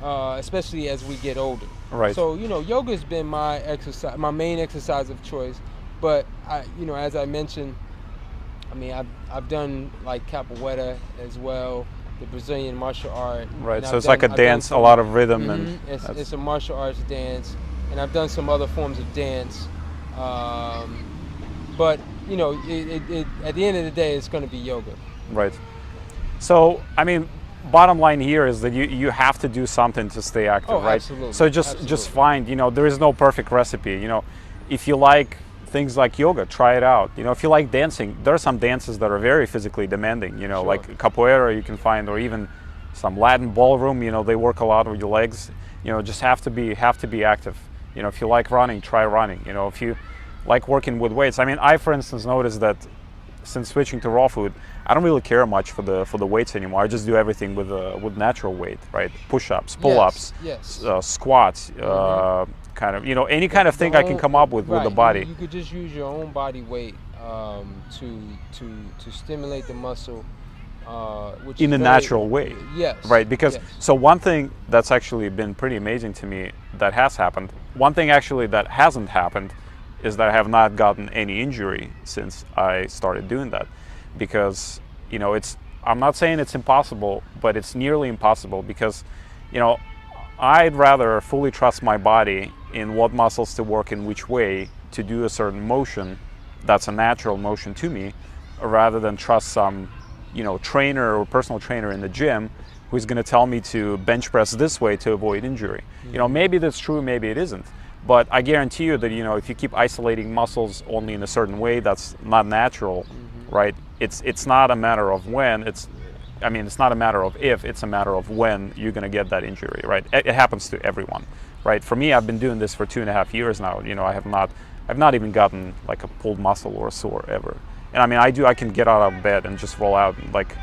S2: especially as we get older.
S1: Right.
S2: So yoga has been my exercise, my main exercise of choice. But I, as I mentioned, I mean, I've done like capoeira as well, the Brazilian martial art.
S1: Right. So it's like a dance, a lot of rhythm, and
S2: it's a martial arts dance, and I've done some other forms of dance. But it at the end of the day, it's going to be yoga.
S1: Right. So I mean, bottom line here is that you have to do something to stay active, right?
S2: Absolutely.
S1: So just find, there is no perfect recipe. If you like things like yoga, try it out. If you like dancing, there are some dances that are very physically demanding.
S2: Sure.
S1: Like capoeira you can find, or even some Latin ballroom. They work a lot with your legs. Just have to be active. If you like running, try running. If you like working with weights, I mean, I for instance noticed that since switching to raw food, I don't really care much for the weights anymore. I just do everything with natural weight, right? Push-ups, pull-ups,
S2: Yes.
S1: squats, kind of, any kind of thing I can come up with
S2: right.
S1: the body.
S2: You could just use your own body weight to stimulate the muscle, which
S1: In
S2: is
S1: a
S2: very,
S1: natural way.
S2: Yes.
S1: Right, because
S2: yes.
S1: so one thing that's actually been pretty amazing to me that has happened. One thing actually that hasn't happened is that I have not gotten any injury since I started doing that, because I'm not saying it's impossible, but it's nearly impossible, because I'd rather fully trust my body in what muscles to work in which way to do a certain motion that's a natural motion to me, rather than trust some trainer or personal trainer in the gym who's going to tell me to bench press this way to avoid injury. Maybe that's true, maybe it isn't. But I guarantee you that if you keep isolating muscles only in a certain way, that's not natural, right? It's not a matter of when. It's not a matter of if. It's a matter of when you're going to get that injury, right? It happens to everyone, right? For me, I've been doing this for 2.5 years now. I've not even gotten like a pulled muscle or a sore ever. And I can get out of bed and just roll out. Like,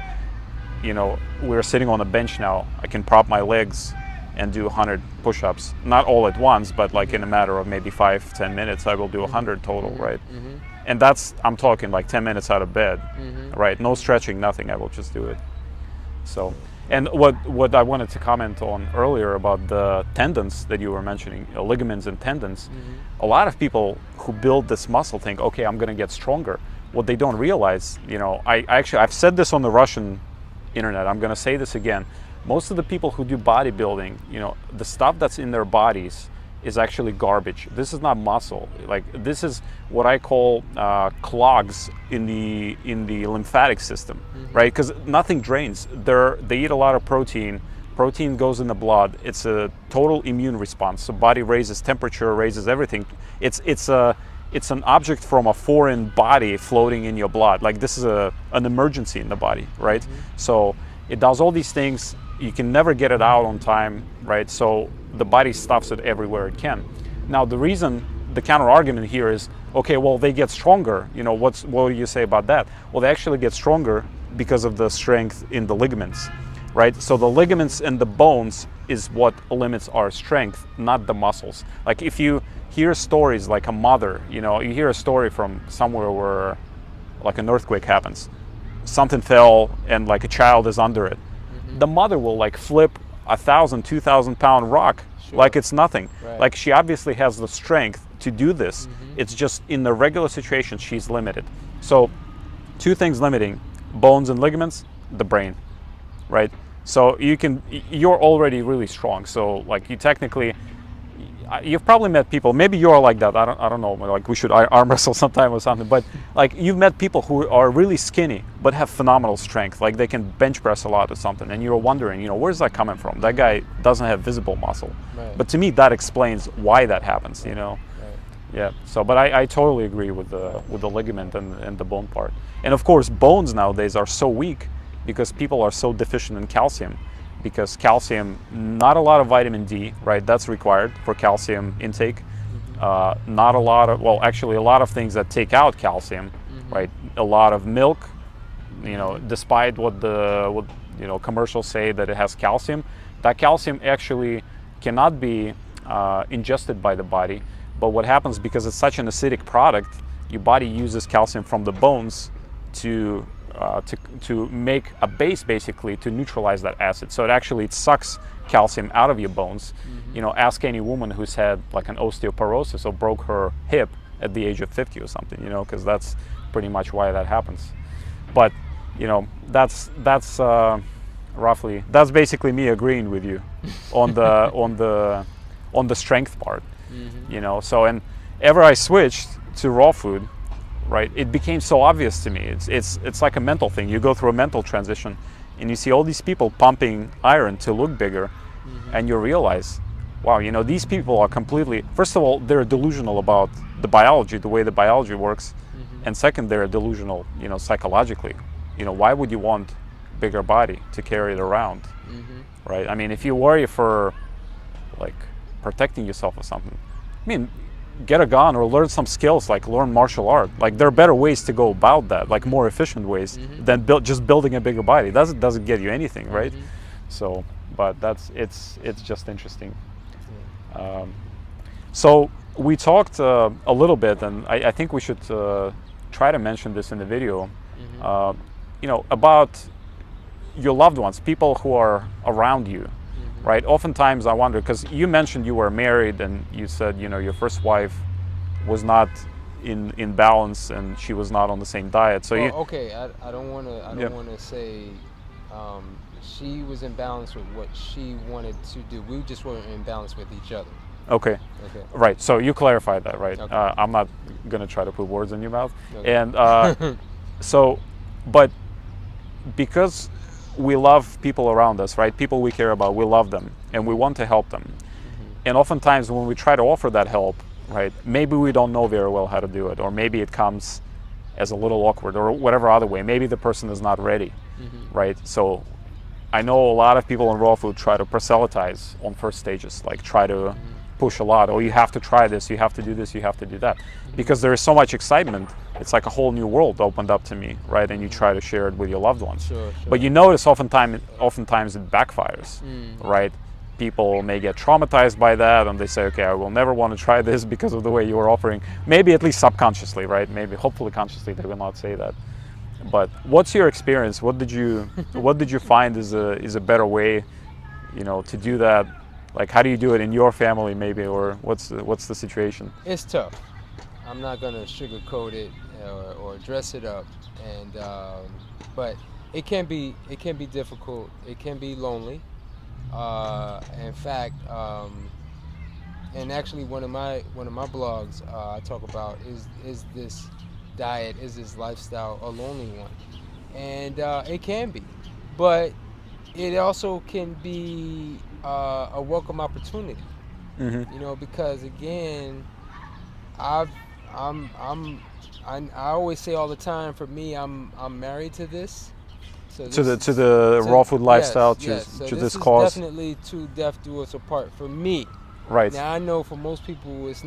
S1: we're sitting on a bench now. I can prop my legs and do 100 push-ups, not all at once, but like in a matter of maybe 5-10 minutes, I will do 100 total, right? And I'm talking like 10 minutes out of bed, right? No stretching, nothing. I will just do it. So, and what I wanted to comment on earlier about the tendons that you were mentioning, ligaments and tendons. A lot of people who build this muscle think, okay, I'm going to get stronger. What they don't realize, I've said this on the Russian internet. I'm going to say this again. Most of the people who do bodybuilding, the stuff that's in their bodies is actually garbage. This is not muscle. Like, this is what I call clogs in the lymphatic system, right? Because nothing drains. They eat a lot of protein. Protein goes in the blood. It's a total immune response. So body raises temperature, raises everything. It's an object from a foreign body floating in your blood. Like, this is an emergency in the body, right? So it does all these things. You can never get it out on time, right? So the body stuffs it everywhere it can. Now, the counter argument here is, okay, well, they get stronger. What do you say about that? Well, they actually get stronger because of the strength in the ligaments, right? So the ligaments and the bones is what limits our strength, not the muscles. Like, if you hear stories like a mother, you hear a story from somewhere where like an earthquake happens, something fell and like a child is under it. The mother will like flip 1,000, 2,000 pound rock like it's nothing. Right. Like, she obviously has the strength to do this. It's just in the regular situation she's limited. So 2 things limiting: bones and ligaments, the brain, right? So you're already really strong. So like, you've probably met people, maybe you're like that, I don't know, like we should arm wrestle sometime or something, but like, you've met people who are really skinny but have phenomenal strength, like they can bench press a lot or something, and you're wondering, where's that coming from? That guy doesn't have visible muscle. Right. But to me, that explains why that happens, Right. Yeah, so, but I totally agree with the ligament and the bone part. And of course, bones nowadays are so weak because people are so deficient in calcium. Because calcium, not a lot of vitamin D, right? That's required for calcium intake. Not a lot of, well, actually a lot of things that take out calcium, right? A lot of milk, despite what commercials say that it has calcium, that calcium actually cannot be ingested by the body. But what happens, because it's such an acidic product, your body uses calcium from the bones to make a base, basically, to neutralize that acid. So it sucks calcium out of your bones. Ask any woman who's had like an osteoporosis or broke her hip at the age of 50 or something, because that's pretty much why that happens. But that's basically me agreeing with you on the strength part. So, and ever I switched to raw food, right, it became so obvious to me. It's like a mental thing. You go through a mental transition and you see all these people pumping iron to look bigger, and you realize, wow, these people are completely, first of all, they're delusional about the biology, the way the biology works, and second, they're delusional, psychologically. Why would you want bigger body to carry it around, right? If you worry for like protecting yourself or something, get a gun or learn some skills, like learn martial art. Like there are better ways to go about that, like more efficient ways than just building a bigger body. Doesn't get you anything, right? So, but it's just interesting. So we talked a little bit, and I think we should try to mention this in the video. About your loved ones, people who are around you, right? Oftentimes I wonder, because you mentioned you were married, and you said your first wife was not in balance, and she was not on the same diet. So
S2: okay, I don't want to say she was in balance with what she wanted to do. We just weren't in balance with each other.
S1: Okay. Right. So you clarified that, right?
S2: Okay.
S1: I'm not gonna try to put words in your mouth.
S2: Okay.
S1: And but because we love people around us, right? People we care about, we love them, and we want to help them. And oftentimes when we try to offer that help, right? Maybe we don't know very well how to do it, or maybe it comes as a little awkward, or whatever other way. Maybe the person is not ready, right? So I know a lot of people in raw food try to proselytize on first stages, like try to push a lot. Oh, you have to try this, you have to do this, you have to do that. Because there is so much excitement. It's like a whole new world opened up to me, right? And you try to share it with your loved ones.
S2: Sure.
S1: But you notice oftentimes it backfires, right? People may get traumatized by that, and they say, okay, I will never want to try this because of the way you were offering. Maybe at least subconsciously, right? Maybe hopefully consciously they will not say that. But what's your experience? What did you find is a better way, to do that? Like, how do you do it in your family, maybe, or what's the situation?
S2: It's tough. I'm not gonna sugarcoat it or dress it up, and but it can be difficult. It can be lonely. In fact, and actually, one of my blogs I talk about is this diet, is this lifestyle a lonely one, and it can be, but it also can be a welcome opportunity. Because again, I always say all the time, for me, I'm married to this. So to
S1: the raw food lifestyle,
S2: yes. So
S1: to
S2: this
S1: this cause.
S2: Definitely to death do us apart for me.
S1: Right.
S2: Now I know for most people they're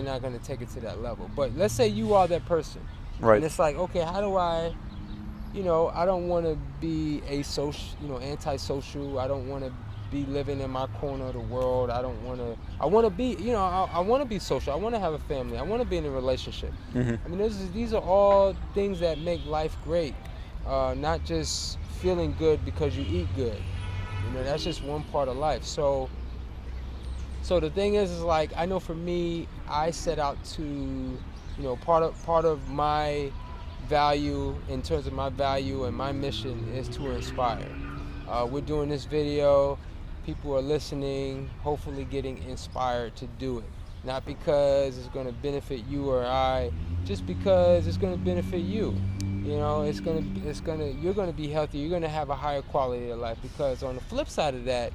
S2: not gonna take it to that level. But let's say you are that person.
S1: Right.
S2: And it's like, okay, how do I don't want to be a antisocial. I don't want to be living in my corner of the world. I want to be, I want to be social. I want to have a family. I want to be in a relationship. I mean, these are all things that make life great. Not just feeling good because you eat good. That's just one part of life. So the thing is like, I know for me, I set out to, part of my value, in terms of my value and my mission, is to inspire. We're doing this video, people are listening, hopefully getting inspired to do it. Not because it's going to benefit you or I, just because it's going to benefit you. You're going to be healthy, you're going to have a higher quality of life, because on the flip side of that,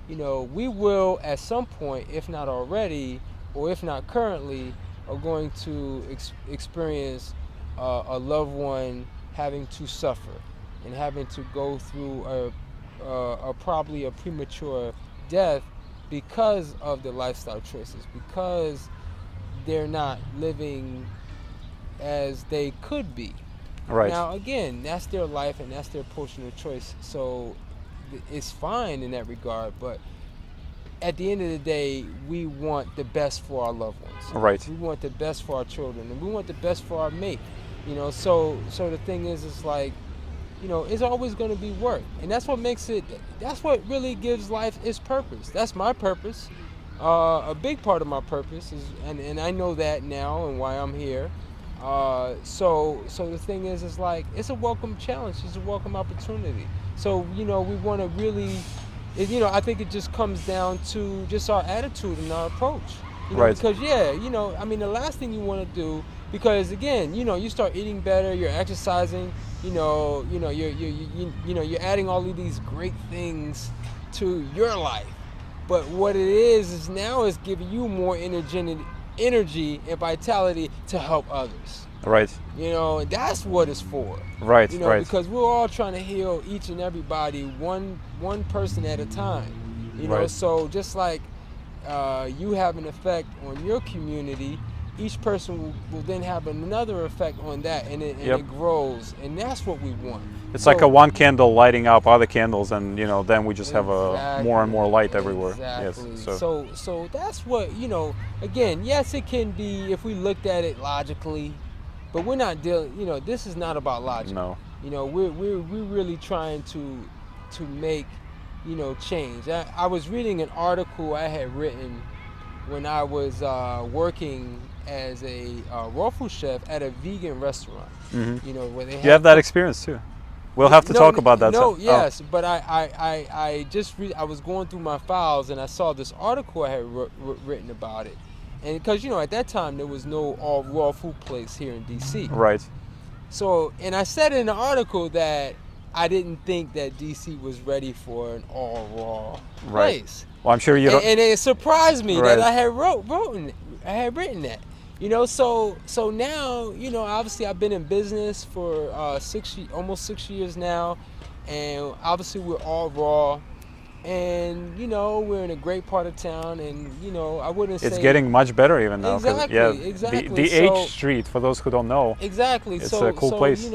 S2: we will at some point, if not already, or if not currently, are going to experience a loved one having to suffer and having to go through probably a premature death because of the lifestyle choices, because they're not living as they could be.
S1: Right.
S2: Now, again, that's their life and that's their personal choice, so it's fine in that regard, but at the end of the day, we want the best for our loved ones.
S1: Right.
S2: We want the best for our children, and we want the best for our mate. So the thing is, it's like, it's always going to be work, and that's what really gives life its purpose. That's my purpose. A big part of my purpose is, and I know that now, and why I'm here. So the thing is, it's like, it's a welcome challenge. It's a welcome opportunity. So, we want to really, I think it just comes down to just our attitude and our approach.
S1: Right.
S2: Because, the last thing you want to do, because again, you start eating better, you're exercising, you're adding all of these great things to your life. But what it is now is giving you more energy and vitality to help others.
S1: Right.
S2: That's what it's for.
S1: Right. Right.
S2: Because we're all trying to heal each and everybody one person at a time.
S1: Right.
S2: So just like you have an effect on your community, each person will then have another effect on that, and it grows, and that's what we want.
S1: It's like a one candle lighting up other candles, and then we just have a more and more light everywhere.
S2: Exactly.
S1: Yes.
S2: So that's what, again, yes, it can be if we looked at it logically, but we're not dealing, this is not about logic.
S1: No.
S2: We're really trying to make, change. I was reading an article I had written when I was working as a raw food chef at a vegan restaurant.
S1: Mm-hmm.
S2: Where they
S1: you have that experience too. We'll have to talk about that.
S2: Yes, but I was going through my files and I saw this article I had written about it, and because at that time there was no all raw food place here in DC.
S1: Right.
S2: So, and I said in the article that I didn't think that DC was ready for an all raw place.
S1: Well, I'm sure you don't.
S2: And it surprised me that I had written that. So now, obviously I've been in business for almost 6 years now, and obviously we're all raw, and we're in a great part of town, and I wouldn't say
S1: it's getting much better even now.
S2: Exactly.
S1: The H Street, for those who don't know.
S2: Exactly.
S1: It's a cool place.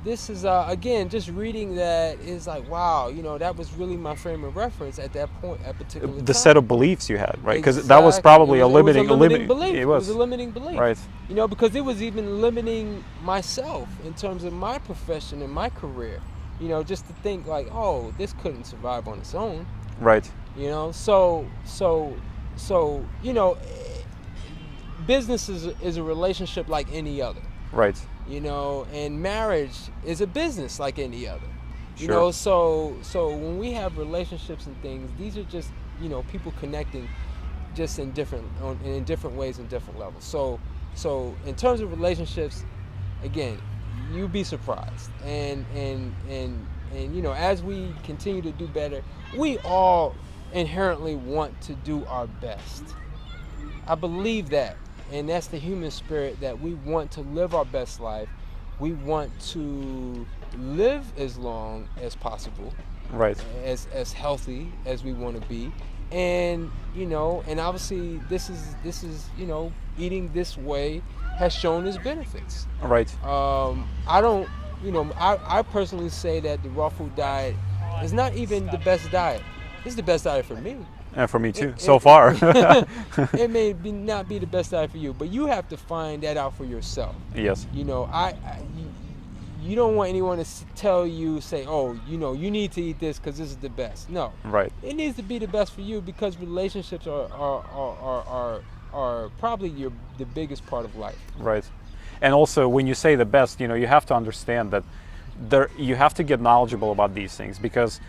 S2: This is again, just reading that is like, wow, that was really my frame of reference at that point, at particular time.
S1: The set of beliefs you had, right? Because that was probably a limiting
S2: belief.
S1: It
S2: was a limiting belief,
S1: right?
S2: Because it was even limiting myself in terms of my profession and my career. Just to think like, oh, this couldn't survive on its own,
S1: right?
S2: So business is a relationship like any other.
S1: Right.
S2: And marriage is a business like any other.
S1: Sure.
S2: So when we have relationships and things, these are just, people connecting just in different ways and different levels. So in terms of relationships, again, you'd be surprised. And as we continue to do better, we all inherently want to do our best. I believe that. And that's the human spirit, that we want to live our best life. We want to live as long as possible,
S1: right?
S2: As healthy as we want to be, and and obviously this is eating this way has shown its benefits.
S1: Right.
S2: I personally say that the raw food diet is not even the best diet. It's the best diet for me.
S1: And for me too, so far.
S2: It may not be the best diet for you, but you have to find that out for yourself.
S1: Yes.
S2: You don't want anyone to tell you, say, oh, you need to eat this because this is the best. No.
S1: Right.
S2: It needs to be the best for you, because relationships are probably the biggest part of life.
S1: Right. And also, when you say the best, you have to understand that you have to get knowledgeable about these things, because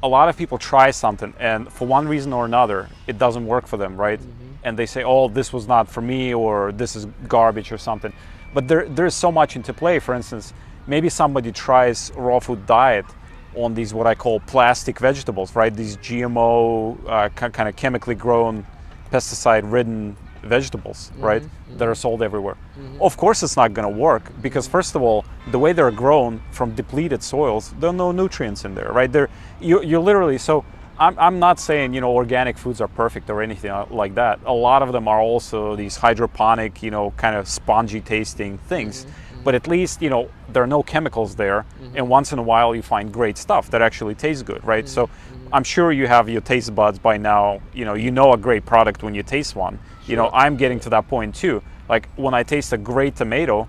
S1: a lot of people try something and for one reason or another it doesn't work for them, right? Mm-hmm. And they say, oh, this was not for me, or this is garbage or something. But there's so much into play. For instance, maybe somebody tries raw food diet on these what I call plastic vegetables, right? These GMO kind of chemically grown, pesticide ridden vegetables, right? Mm-hmm. That are sold everywhere. Mm-hmm. Of course it's not going to work, because first of all, the way they're grown from depleted soils, there are no nutrients in there, right? You're literally, so I'm not saying organic foods are perfect or anything like that. A lot of them are also these hydroponic, kind of spongy tasting things. Mm-hmm. But at least there are no chemicals there. Mm-hmm. And once in a while you find great stuff that actually tastes good, right? Mm-hmm. So I'm sure you have your taste buds by now. You know a great product when you taste one. Sure. I'm getting to that point too. Like when I taste a great tomato,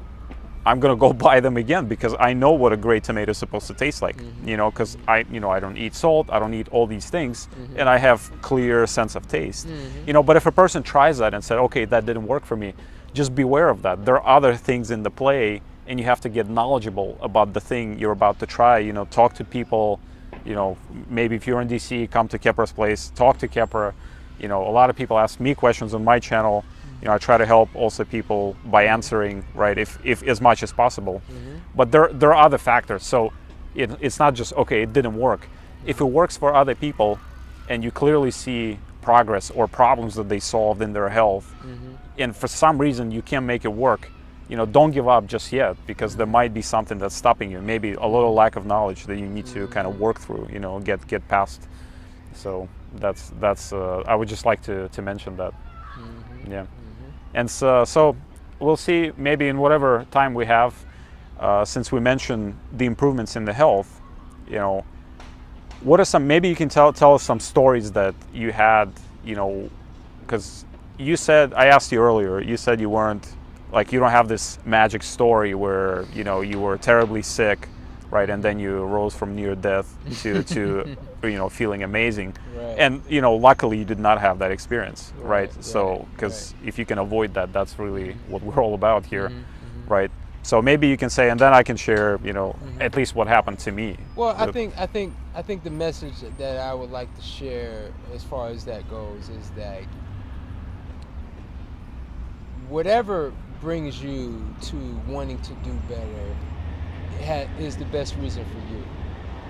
S1: I'm gonna go buy them again, because I know what a great tomato is supposed to taste like. Mm-hmm. Because I don't eat salt, I don't eat all these things, mm-hmm. and I have clear sense of taste. Mm-hmm. But if a person tries that and said, okay, that didn't work for me, just beware of that. There are other things in the play, and you have to get knowledgeable about the thing you're about to try. Talk to people. Maybe if you're in DC, come to Khepra's place, talk to Khepra. A lot of people ask me questions on my channel. I try to help also people by answering, right, if as much as possible. Mm-hmm. But there are other factors. So it's not just, okay, it didn't work. Mm-hmm. If it works for other people and you clearly see progress or problems that they solved in their health, mm-hmm. and for some reason you can't make it work, don't give up just yet, because there might be something that's stopping you. Maybe a little lack of knowledge that you need to kind of work through, get past. So that's I would just like to mention that. Yeah. And so we'll see, maybe in whatever time we have, since we mentioned the improvements in the health, you know, what are some, maybe you can tell us some stories that you had, you know, because you said, I asked you earlier, you said you weren't, like, you don't have this magic story where, you know, you were terribly sick, right, and then you rose from near death to you know, feeling amazing.
S2: Right.
S1: And, you know, luckily you did not have that experience, right?
S2: Right,
S1: So, because
S2: right.
S1: if you can avoid that, that's really what we're all about here, right? So maybe you can say, and then I can share, you know, at least what happened to me.
S2: Well, I think the message that I would like to share as far as that goes is that whatever brings you to wanting to do better is the best reason for you.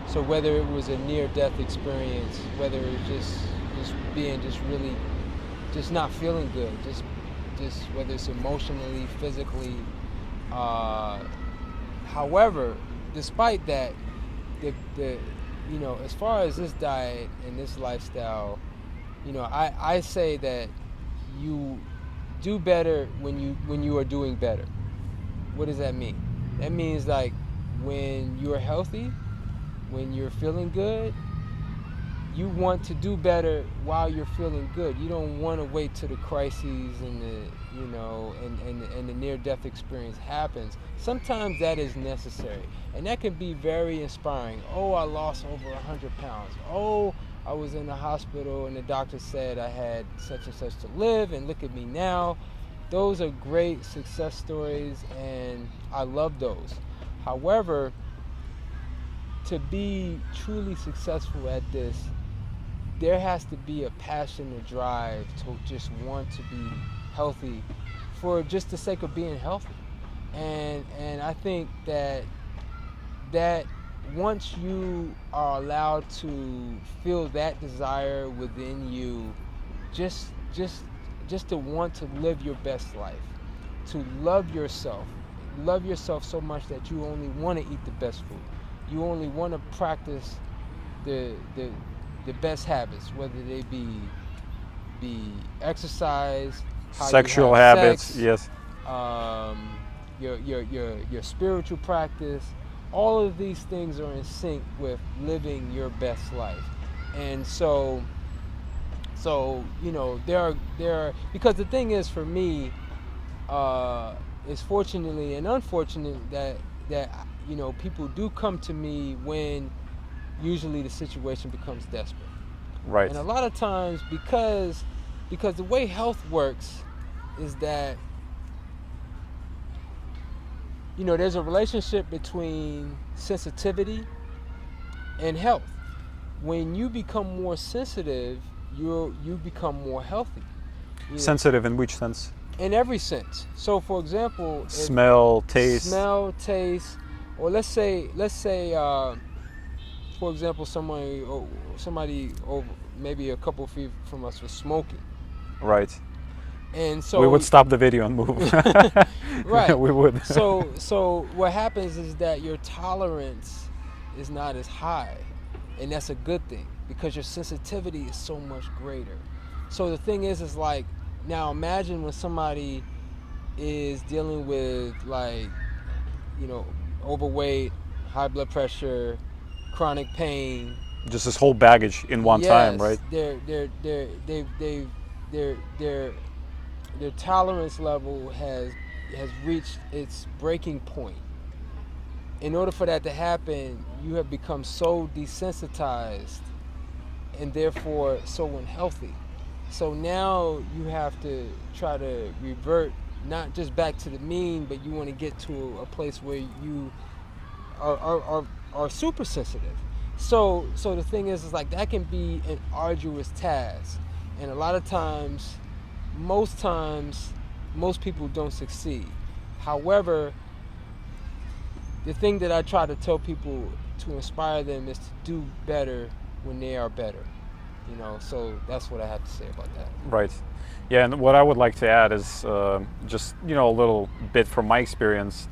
S2: So whether it was a near-death experience, whether it's just being just really just not feeling good, just whether it's emotionally, physically, however, despite that, the you know, as far as this diet and this lifestyle, you know, I say that you do better when you are doing better. What does that mean? That means, like, when you're healthy, when you're feeling good, you want to do better while you're feeling good. You don't want to wait till the crises and the, you know, and the near-death experience happens. Sometimes that is necessary, and that can be very inspiring. Oh, I lost over 100 pounds. Oh, I was in the hospital and the doctor said I had such and such to live, and look at me now. Those are great success stories, and I love those. However, to be truly successful at this, there has to be a passion and drive to just want to be healthy for just the sake of being healthy. And I think that once you are allowed to feel that desire within you, just to want to live your best life, to love yourself so much that you only want to eat the best food. You only want to practice the best habits, whether they be exercise,
S1: Sexual habits,
S2: sex,
S1: yes.
S2: Your spiritual practice. All of these things are in sync with living your best life. And so you know, there are because the thing is, for me, it's fortunately and unfortunate that you know, people do come to me when usually the situation becomes desperate.
S1: Right.
S2: And a lot of times, because the way health works is that, you know, there's a relationship between sensitivity and health. When you become more sensitive, you become more healthy. You know,
S1: Sensitive in which sense?
S2: in every sense. So, for example,
S1: Smell, taste.
S2: or let's say, for example, somebody over maybe a couple feet from us was smoking,
S1: Right.
S2: and so
S1: We would stop the video and move.
S2: right.
S1: We would.
S2: So what happens is that your tolerance is not as high, and that's a good thing because your sensitivity is so much greater. So the thing is like, now imagine when somebody is dealing with, like, you know, overweight, high blood pressure, chronic pain.
S1: Just this whole baggage in one time, right?
S2: Their tolerance level has reached its breaking point. In order for that to happen, you have become so desensitized and therefore so unhealthy. So now you have to try to revert not just back to the mean, but you want to get to a place where you are super sensitive. So the thing is like, that can be an arduous task, and a lot of times, most people don't succeed. However, the thing that I try to tell people to inspire them is to do better when they are better. You know, so that's what I have to say about that.
S1: Right. Yeah, and what I would like to add is just, you know, a little bit from my experience.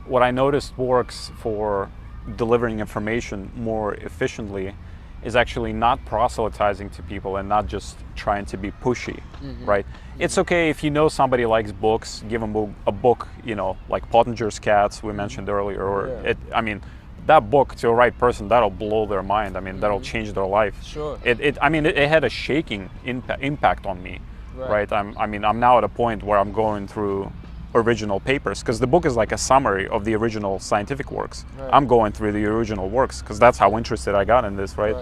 S1: What I noticed works for delivering information more efficiently is actually not proselytizing to people and not just trying to be pushy, right? It's okay if you know somebody likes books, give them a book, you know, like Pottenger's Cats we mentioned earlier, or I mean, that book to a right person, that'll blow their mind. I mean, that'll change their life.
S2: Sure.
S1: It had a shaking impact on me, right? I'm now at a point where I'm going through original papers, because the book is like a summary of the original scientific works. I'm going through the original works because that's how interested I got in this, right?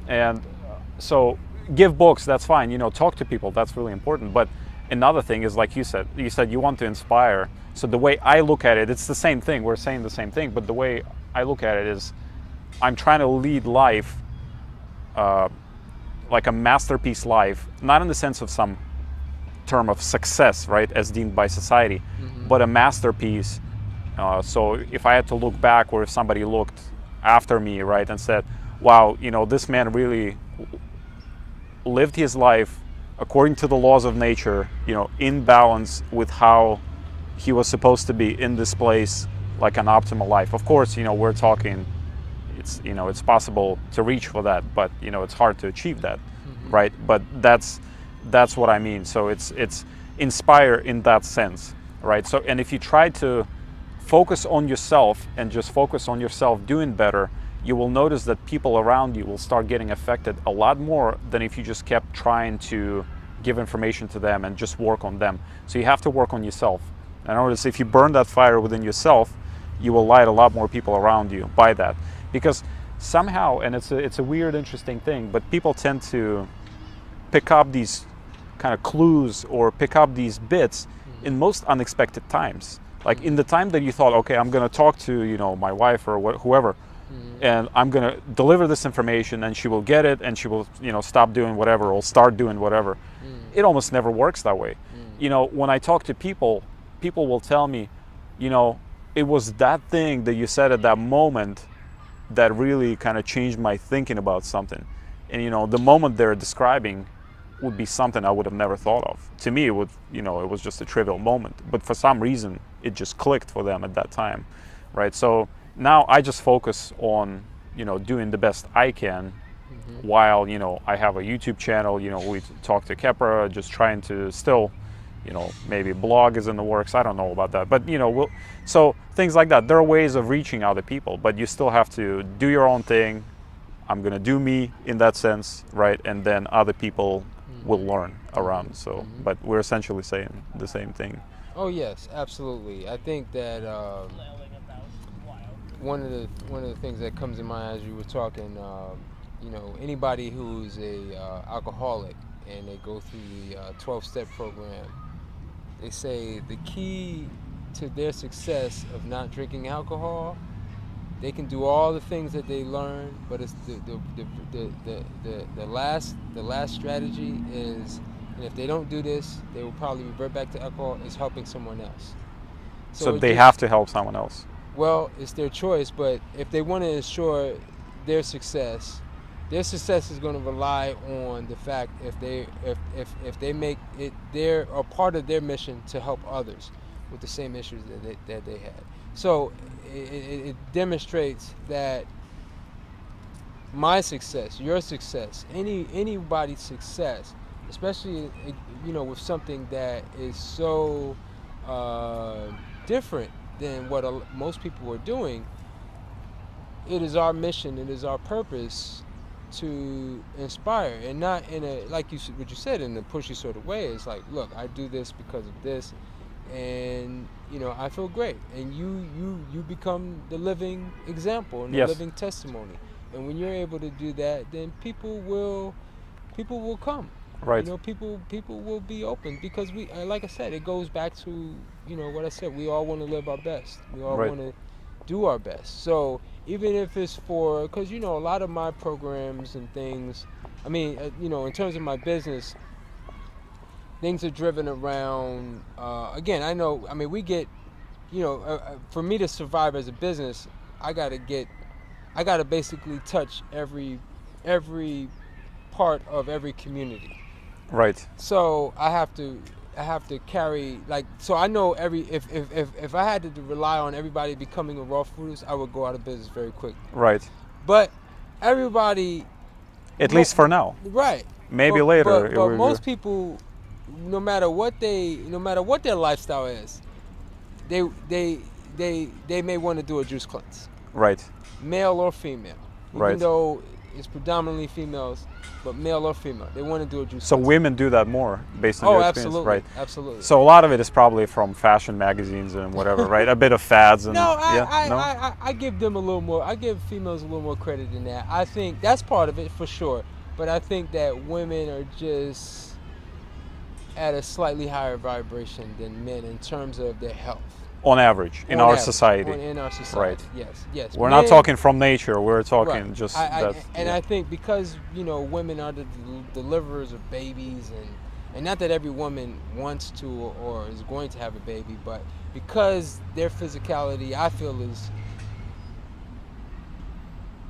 S1: And so give books, that's fine, you know, talk to people, that's really important. But another thing is, like you said you want to inspire. So the way I look at it, it's the same thing, we're saying the same thing, but the way I look at it is I'm trying to lead life like a masterpiece life, not in the sense of some term of success, right, as deemed by society, but a masterpiece. So if I had to look back, or if somebody looked after me, right, and said, wow, you know, this man really lived his life according to the laws of nature, you know, in balance with how he was supposed to be in this place, like an optimal life. Of course, you know, we're talking, it's, you know, it's possible to reach for that, but, you know, it's hard to achieve that, right? But that's what I mean. So it's inspire in that sense, right? So, and if you try to focus on yourself and just focus on yourself doing better, you will notice that people around you will start getting affected a lot more than if you just kept trying to give information to them and just work on them. So you have to work on yourself. And notice if you burn that fire within yourself, you will light a lot more people around you by that. Because somehow, and it's a weird, interesting thing, but people tend to pick up these kind of clues or pick up these bits in most unexpected times. Like in the time that you thought, okay, I'm going to talk to, you know, my wife or whoever, and I'm going to deliver this information and she will get it and she will, you know, stop doing whatever or start doing whatever. It almost never works that way. You know, when I talk to people, people will tell me, you know, it was that thing that you said at that moment that really kind of changed my thinking about something. And, you know, the moment they're describing would be something I would have never thought of. To me, it would, you know, it was just a trivial moment, but for some reason it just clicked for them at that time, right? So now I just focus on, you know, doing the best I can while, you know, I have a YouTube channel, you know, we talk to Khepra, just trying to still, you know, maybe blog is in the works, I don't know about that, but, you know, so things like that. There are ways of reaching other people, but you still have to do your own thing. I'm gonna do me in that sense, right? And then other people will learn around. So, but we're essentially saying the same thing.
S2: Oh yes, absolutely. I think that one of the things that comes in mind as you were talking, you know, anybody who's a alcoholic and they go through the 12-step program, they say the key to their success of not drinking alcohol, they can do all the things that they learn, but it's the last strategy is, and if they don't do this, they will probably revert back to alcohol, is helping someone else.
S1: So they have to help someone else.
S2: Well, it's their choice, but if they want to ensure their success is going to rely on the fact if they make it a part of their mission to help others with the same issues that they had. So it demonstrates that my success, your success, anybody's success, especially, you know, with something that is so different than what most people are doing, it is our mission, it is our purpose to inspire, and not in a, like what you said, in a pushy sort of way. It's like, look, I do this because of this, and, you know, I feel great, and you become the living example and the living testimony. And when you're able to do that, then people will come.
S1: Right.
S2: You know, people will be open, because we, like I said, it goes back to, you know, what I said. We all want to live our best. We all want to do our best. So even if it's for, because, you know, a lot of my programs and things, I mean, you know, in terms of my business, things are driven around, again, I know, I mean, we get, you know, for me to survive as a business, I got to basically touch every part of every community.
S1: Right.
S2: So I have to carry, like, so I know if I had to rely on everybody becoming a raw foodist, I would go out of business very quickly.
S1: Right.
S2: But everybody
S1: At least for now.
S2: Right.
S1: Maybe
S2: but,
S1: later.
S2: But most people, no matter what their lifestyle is, they may want to do a juice cleanse.
S1: Right.
S2: Male or female.
S1: Right.
S2: Even though it's predominantly females, but male or female, they want to do a juice
S1: So
S2: cleanse.
S1: women do that more based on your experience,
S2: absolutely,
S1: right?
S2: absolutely.
S1: So a lot of it is probably from fashion magazines and whatever, right? A bit of fads and
S2: I give them a little more. I give females a little more credit than that. I think that's part of it for sure. But I think that women are just at a slightly higher vibration than men in terms of their health.
S1: On average, in our society.
S2: In our society,
S1: right?
S2: Yes.
S1: We're not talking from nature. We're talking
S2: right.
S1: just
S2: I think because women are the deliverers of babies, and not that every woman wants to or is going to have a baby, but because their physicality, I feel, is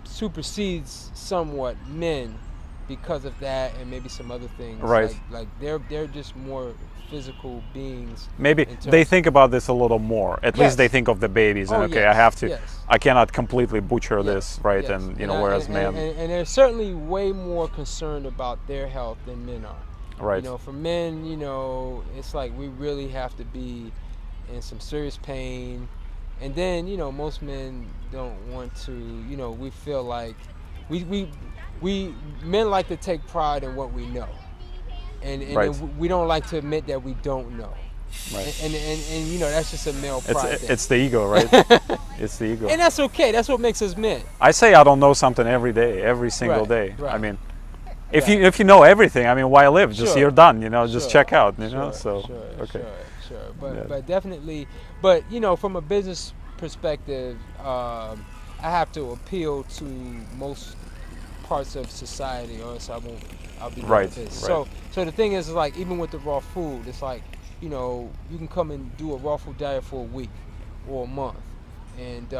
S2: supersedes somewhat men because of that, and maybe some other things.
S1: Right.
S2: Like they're just more physical beings.
S1: Maybe they think about this a little more. At least they think of the babies, and I have to.
S2: Yes.
S1: I cannot completely butcher this, right?
S2: Yes.
S1: And whereas men,
S2: and they're certainly way more concerned about their health than men are.
S1: right?
S2: For men, it's like we really have to be in some serious pain, and then most men don't want to. We feel like we men like to take pride in what we know. And
S1: right.
S2: we don't like to admit that we don't know.
S1: Right.
S2: And that's just a male pride thing.
S1: It's the ego, right? It's the ego.
S2: And that's okay. That's what makes us men.
S1: I say I don't know something every day, every single day.
S2: Right.
S1: I mean, if you know everything, I mean, why live? Just you're done, just check out, So okay.
S2: Sure. But definitely, from a business perspective, I have to appeal to most parts of society, or else I'll be
S1: right.
S2: So the thing is, like, even with the raw food, it's like, you can come and do a raw food diet for a week or a month, and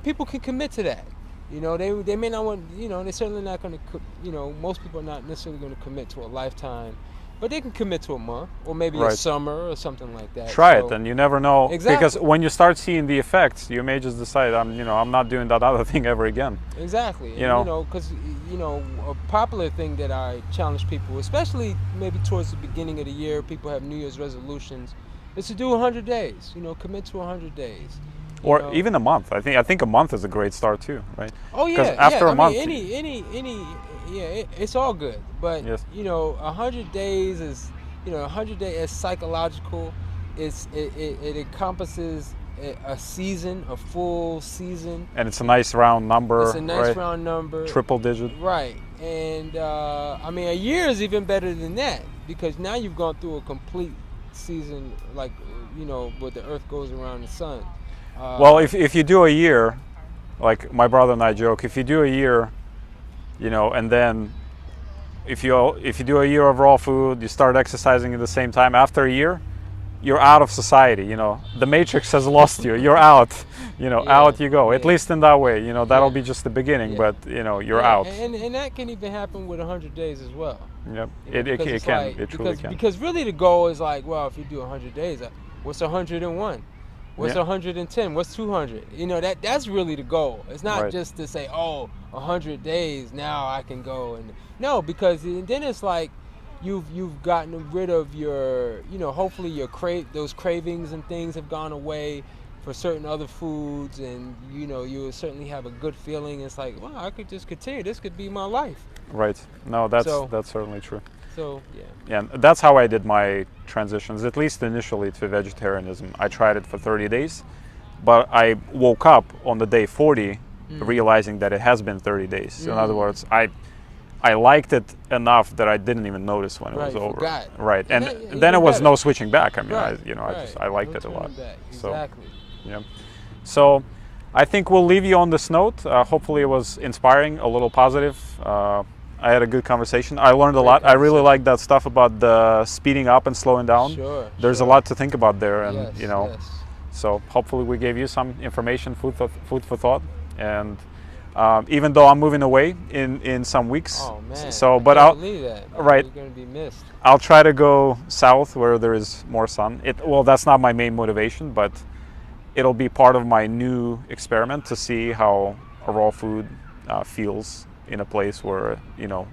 S2: people can commit to that. They may not want, they're certainly not going to, most people are not necessarily going to commit to a lifetime, but they can commit to a month or maybe a summer or something like that.
S1: Try it, and you never know.
S2: Exactly.
S1: Because when you start seeing the effects, you may just decide, I'm not doing that other thing ever again.
S2: Exactly. Because a popular thing that I challenge people, especially maybe towards the beginning of the year, people have New Year's resolutions, is to do 100 days. Commit to 100 days.
S1: Or even a month. I think a month is a great start too, right?
S2: Oh yeah.
S1: Because after a month,
S2: it's all good. But
S1: yes.
S2: 100 days is 100 days is psychological. It encompasses a season, a full season.
S1: And it's a nice round number.
S2: It's a nice round number.
S1: Triple digit.
S2: Right. And a year is even better than that, because now you've gone through a complete season, like where the earth goes around the sun.
S1: Well, if you do a year, like my brother and I joke, if you do a year, and then if you do a year of raw food, you start exercising at the same time, after a year, you're out of society. The Matrix has lost you. You're out. Out you go. At least in that way. That'll be just the beginning, but you're out.
S2: And that can even happen with 100 days as well.
S1: Yep. It can. It truly can.
S2: Because really the goal is like, well, if you do 100 days, what's 101? What's 110? What's 200? That's really the goal. It's not just to say, 100 days, now I can go. And no, because then it's like you've gotten rid of your, hopefully those cravings and things have gone away for certain other foods, and you'll certainly have a good feeling. It's like, wow, I could just continue. This could be my life.
S1: Right. No, that's certainly true.
S2: So
S1: yeah, and that's how I did my transitions, at least initially, to vegetarianism. I tried it for 30 days, but I woke up on the day 40 realizing that it has been 30 days. In other words, I liked it enough that I didn't even notice when it was over.
S2: Forgot.
S1: Right, and then it was no switching back. I mean, I liked it a lot.
S2: Exactly.
S1: So, yeah. So I think we'll leave you on this note. Hopefully it was inspiring, a little positive. I had a good conversation. I learned a lot. I really like that stuff about the speeding up and slowing down. There's a lot to think about there, and so hopefully we gave you some information, food for thought. And even though I'm moving away in some weeks, but I'll
S2: believe that.
S1: Right.
S2: You're gonna be missed.
S1: I'll try to go south where there is more sun. That's not my main motivation, but it'll be part of my new experiment to see how a raw food feels in a place where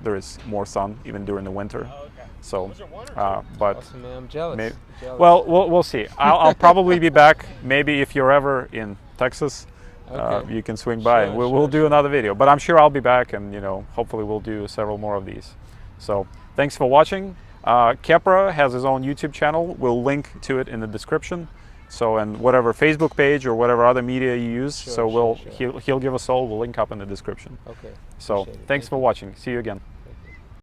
S1: there is more sun even during the winter.
S3: Oh, okay.
S1: So,
S3: Was there one or two?
S1: but
S2: Awesome, man. I'm jealous.
S1: Maybe,
S2: Jealous.
S1: well, we'll see. I'll probably be back. Maybe if you're ever in Texas,
S2: Okay.
S1: you can swing by and
S2: Sure,
S1: we'll do
S2: sure.
S1: another video. But I'm sure I'll be back, and hopefully we'll do several more of these. So thanks for watching. Khepra has his own YouTube channel. We'll link to it in the description. So, and whatever Facebook page or whatever other media you use,
S2: Sure,
S1: so
S2: sure.
S1: he'll give us all. We'll link up in the description.
S2: Okay.
S1: So
S2: Appreciate it.
S1: thanks
S2: Thank
S1: for
S2: you.
S1: watching. See you again.